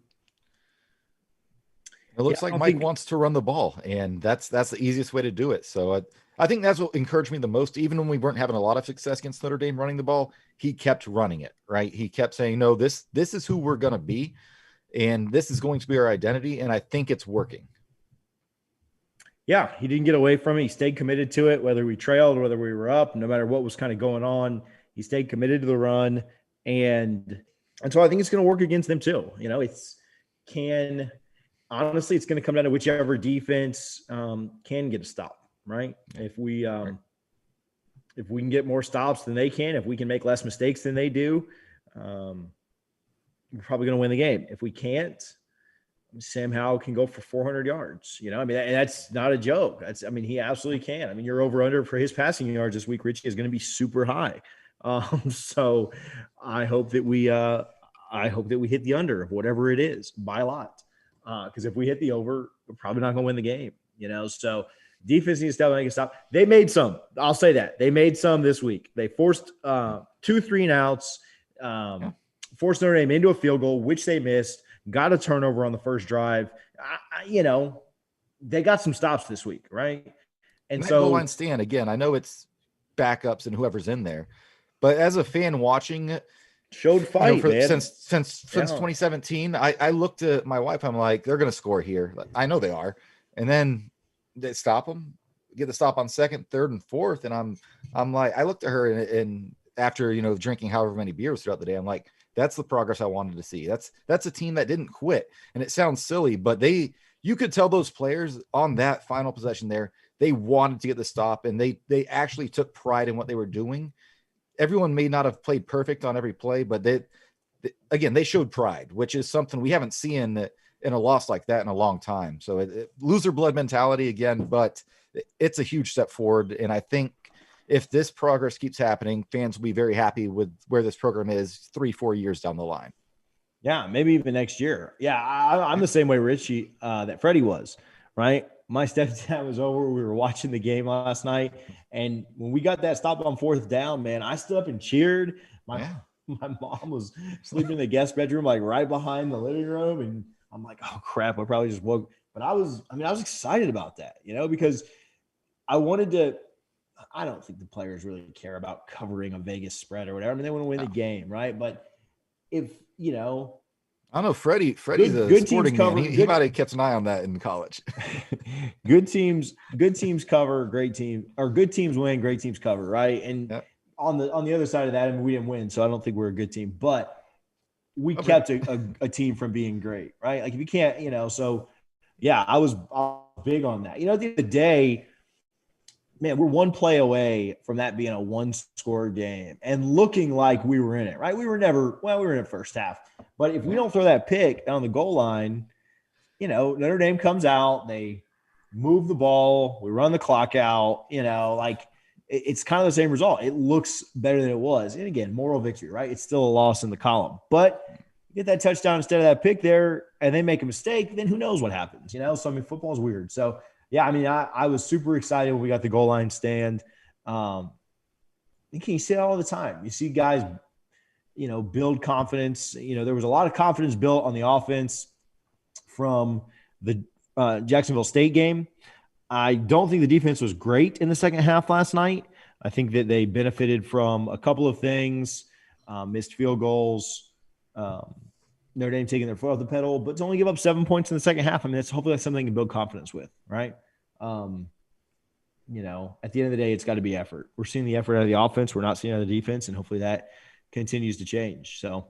It looks like Mike wants to run the ball, and that's the easiest way to do it. So I think that's what encouraged me the most. Even when we weren't having a lot of success against Notre Dame running the ball, he kept running it, right? He kept saying, no, this is who we're going to be, and this is going to be our identity, and I think it's working. Yeah, he didn't get away from it. He stayed committed to it, whether we trailed, whether we were up, no matter what was kind of going on. He stayed committed to the run, and so I think it's going to work against them too. Honestly, it's going to come down to whichever defense can get a stop, right? If we can get more stops than they can, if we can make less mistakes than they do, we're probably going to win the game. If we can't, Sam Howell can go for 400 yards. That's not a joke. He absolutely can. Your over-under for his passing yards this week, Richie, is going to be super high. So I hope that we hit the under of whatever it is by a lot. Because if we hit the over, we're probably not going to win the game. So defense needs to stop. They made some. I'll say that they made some this week. They forced 2 3-and-outs, forced Notre Dame into a field goal, which they missed. Got a turnover on the first drive. They got some stops this week, right? And so goal line stand again. I know it's backups and whoever's in there, but as a fan watching it, showed fight since 2017. I looked at my wife. I'm like, they're going to score here. I know they are, and then they stop them, get the stop on second, third, and fourth, and I'm like, I looked at her and after drinking however many beers throughout the day, I'm like, that's the progress I wanted to see. That's a team that didn't quit. And it sounds silly, but you could tell those players on that final possession there, they wanted to get the stop, and they actually took pride in what they were doing. Everyone may not have played perfect on every play, but they showed pride, which is something we haven't seen in a loss like that in a long time. So loser blood mentality again, but it's a huge step forward. And I think if this progress keeps happening, fans will be very happy with where this program is 3-4 years down the line. Yeah, maybe even next year. Yeah, I'm the same way, Richie, that Freddie was, right? My stepdad was over. We were watching the game last night. And when we got that stop on 4th down, man, I stood up and cheered. My mom was sleeping in the guest bedroom, like right behind the living room. And I'm like, oh, crap, I probably just woke. But I was excited about that, because I wanted to – I don't think the players really care about covering a Vegas spread or whatever. They want to win the game, right? But if, I don't know, Freddie's a sporting man. He might have kept an eye on that in college. Good teams cover, great teams win, great teams cover, right? And on the other side of that, we didn't win, so I don't think we're a good team. But we kept a team from being great, right? Like if you can't, so yeah, I was big on that. At the end of the day, man, we're one play away from that being a 1-score game and looking like we were in it, right? We were in it first half. But if we don't throw that pick on the goal line, Notre Dame comes out, they move the ball, we run the clock out, it's kind of the same result. It looks better than it was. And again, moral victory, right? It's still a loss in the column. But you get that touchdown instead of that pick there and they make a mistake, then who knows what happens, So, football is weird. So, yeah, I was super excited when we got the goal line stand. You see it all the time. You see guys, build confidence. There was a lot of confidence built on the offense from the Jacksonville State game. I don't think the defense was great in the second half last night. I think that they benefited from a couple of things, missed field goals, Notre Dame taking their foot off the pedal, but to only give up 7 points in the second half, hopefully that's something to build confidence with, right? At the end of the day, it's got to be effort. We're seeing the effort out of the offense. We're not seeing it out of the defense, and hopefully that continues to change. So,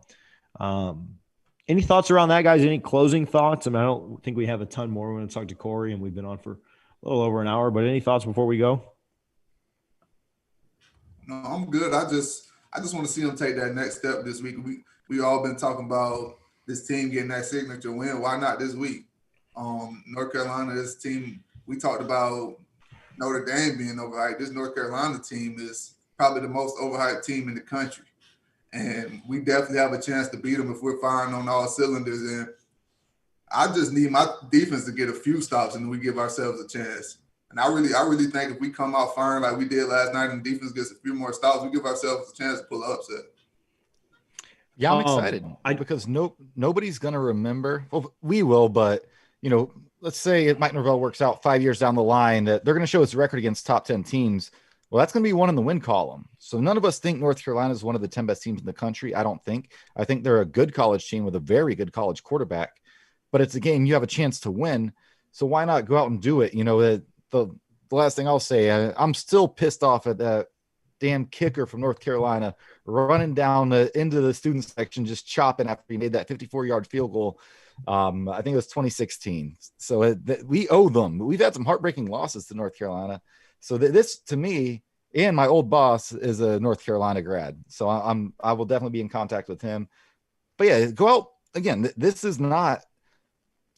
any thoughts around that, guys? Any closing thoughts? I mean, I don't think we have a ton more. We're going to talk to Corey, and we've been on for a little over an hour, but any thoughts before we go? No, I'm good. I just want to see them take that next step this week. We all been talking about this team getting that signature win. Why not this week? North Carolina, this team, we talked about Notre Dame being overhyped. This North Carolina team is probably the most overhyped team in the country. And we definitely have a chance to beat them if we're firing on all cylinders. And I just need my defense to get a few stops and we give ourselves a chance. And I really think if we come out firing like we did last night and the defense gets a few more stops, we give ourselves a chance to pull an upset. Yeah, I'm excited because nobody's going to remember. Well, we will, but, let's say Mike Norvell works out 5 years down the line that they're going to show his record against top 10 teams. Well, that's going to be one in the win column. So none of us think North Carolina is one of the 10 best teams in the country. I don't think. I think they're a good college team with a very good college quarterback. But it's a game you have a chance to win. So why not go out and do it? The last thing I'll say, I'm still pissed off at that damn kicker from North Carolina running down into the student section, just chopping after he made that 54-yard field goal. I think it was 2016. So we owe them. We've had some heartbreaking losses to North Carolina. So this, to me, and my old boss is a North Carolina grad. So I will definitely be in contact with him. But yeah, go out again. This is not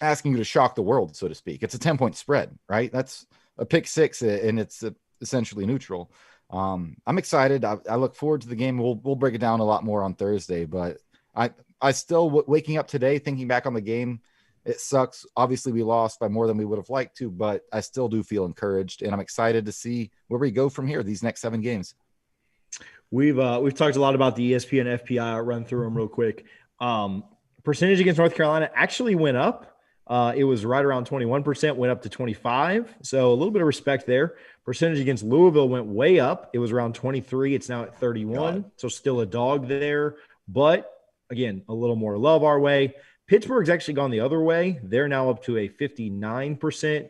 asking you to shock the world, so to speak. It's a 10-point spread, right? That's a pick six, and it's essentially neutral. I'm excited. I look forward to the game. We'll break it down a lot more on Thursday, but I still waking up today, thinking back on the game, it sucks. Obviously we lost by more than we would have liked to, but I still do feel encouraged, and I'm excited to see where we go from here, these next 7 games. We've talked a lot about the ESPN FPI. I'll run through them real quick. Percentage against North Carolina actually went up. It was right around 21%, went up to 25. So a little bit of respect there. Percentage against Louisville went way up. It was around 23. It's now at 31. So still a dog there. But again, a little more love our way. Pittsburgh's actually gone the other way. They're now up to a 59%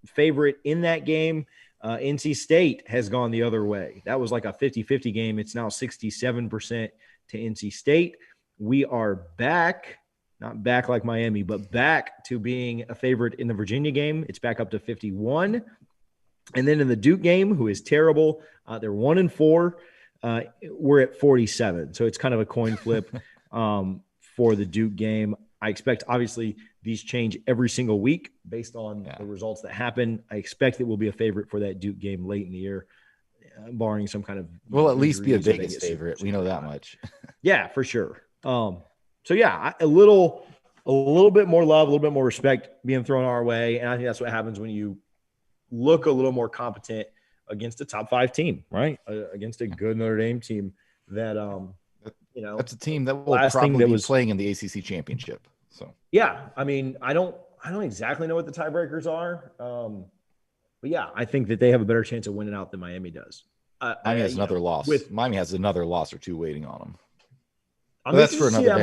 favorite in that game. NC State has gone the other way. That was like a 50-50 game. It's now 67% to NC State. We are back. Not back like Miami, but back to being a favorite in the Virginia game. It's back up to 51. And then in the Duke game, who is terrible, they're 1-4. We're at 47. So it's kind of a coin flip for the Duke game. I expect, obviously, these change every single week based on the results that happen. I expect that we'll be a favorite for that Duke game late in the year, barring some kind of – We'll at least be a Vegas favorite. We know that much. Yeah, for sure. So yeah, a little bit more love, a little bit more respect being thrown our way. And I think that's what happens when you look a little more competent against a top 5 team, right? Against a good Notre Dame team that, that's a team that will probably be playing in the ACC championship. So yeah, I mean, I don't exactly know what the tiebreakers are. But yeah, I think that they have a better chance of winning out than Miami does. Miami has another loss. Miami has another loss or 2 waiting on them. That's for another day.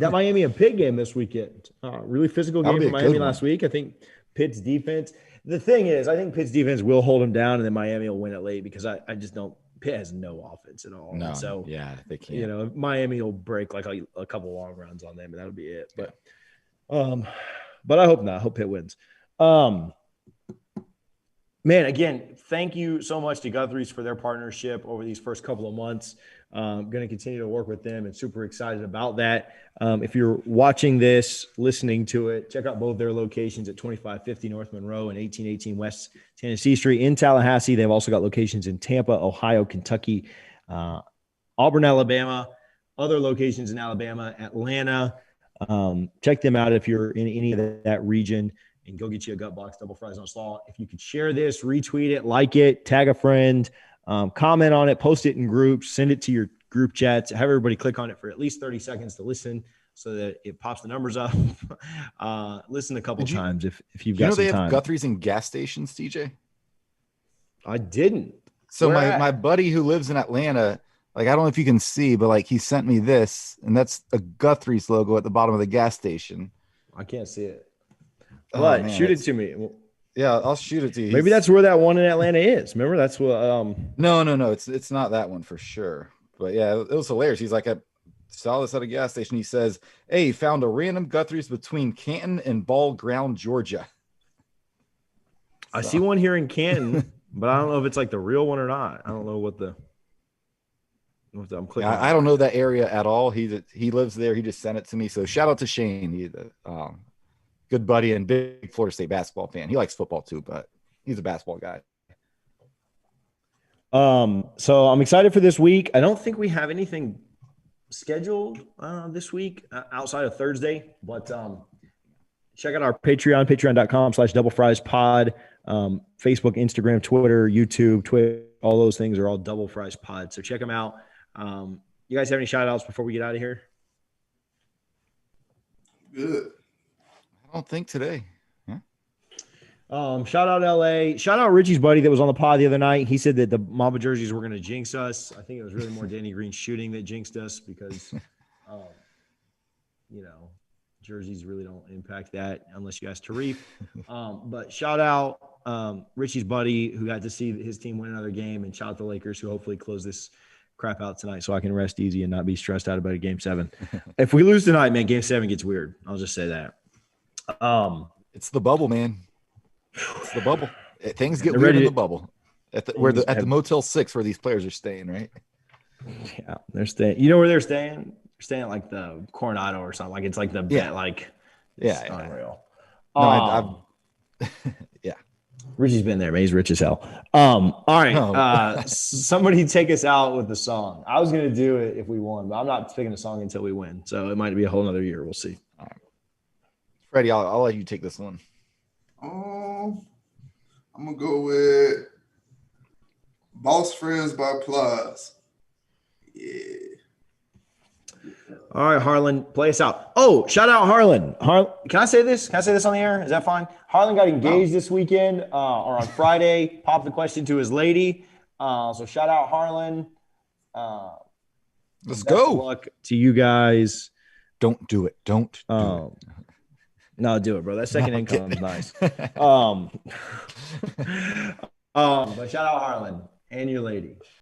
Miami and Pitt game this weekend. Really physical game for Miami last week. I think Pitt's defense. The thing is, I think Pitt's defense will hold them down, and then Miami will win it late because I just don't. Pitt has no offense at all. No, so yeah, they can't. Miami will break like a couple long runs on them, and that'll be it. But I hope not. I hope Pitt wins. Man, again, thank you so much to Guthrie's for their partnership over these first couple of months. Going to continue to work with them and super excited about that. If you're watching this, listening to it, check out both their locations at 2550 North Monroe and 1818 West Tennessee Street in Tallahassee. They've also got locations in Tampa, Ohio, Kentucky, Auburn, Alabama, other locations in Alabama, Atlanta. Check them out if you're in any of that region. And go get you a gut box, double fries on slaw. If you could share this, retweet it, like it, tag a friend, comment on it, post it in groups, send it to your group chats, have everybody click on it for at least 30 seconds to listen so that it pops the numbers up. Listen a couple times if you've got some time. They have Guthrie's in gas stations, TJ? I didn't. So my buddy who lives in Atlanta, I don't know if you can see, but he sent me this, and that's a Guthrie's logo at the bottom of the gas station. I can't see it. What? Shoot it to me. Yeah, I'll shoot it to you. Maybe that's where that one in Atlanta is. Remember, that's what. No. It's not that one for sure. But yeah, it was hilarious. He's like, I saw this at a gas station. He says, "Hey, found a random Guthrie's between Canton and Ball Ground, Georgia." I see one here in Canton, but I don't know if it's like the real one or not. I don't know what I'm clicking. Yeah, I don't know that area at all. He lives there. He just sent it to me. So shout out to Shane. He's a good buddy and big Florida State basketball fan. He likes football too, but he's a basketball guy. So I'm excited for this week. I don't think we have anything scheduled this week outside of Thursday, but check out our patreon.com/doublefriespod. Facebook, Instagram, Twitter, YouTube, Twitter, all those things are all Double Fries Pod. So check them out. You guys have any shout outs before we get out of here? Good. I don't think today. Shout out LA. Shout out Richie's buddy that was on the pod the other night. He said that the Mamba jerseys were going to jinx us. I think it was really more Danny Green shooting that jinxed us because, jerseys really don't impact that unless you ask Tarif. But shout out Richie's buddy who got to see his team win another game, and shout out the Lakers who hopefully close this crap out tonight so I can rest easy and not be stressed out about a game 7. If we lose tonight, man, game 7 gets weird. I'll just say that. It's the bubble, man. It's the bubble. Things get weird in the bubble. At the Motel 6 where these players are staying, right? Yeah, they're staying. You know where they're staying? They're staying at like the Coronado or something. Like it's like the unreal. No, yeah. Richie's been there, man. He's rich as hell. All right. Somebody take us out with the song. I was gonna do it if we won, but I'm not picking a song until we win. So it might be a whole nother year. We'll see. All right. Freddie, I'll let you take this one. I'm gonna go with Boss Friends by Plies. Yeah. All right, Harlan, play us out. Oh, shout out Harlan. Can I say this? Can I say this on the air? Is that fine? Harlan got engaged this weekend or on Friday. Popped the question to his lady. So shout out Harlan. Let's go. Luck to you guys. Don't do it. Don't do it. No, do it, bro. That second income is nice. But shout out Harlan and your lady.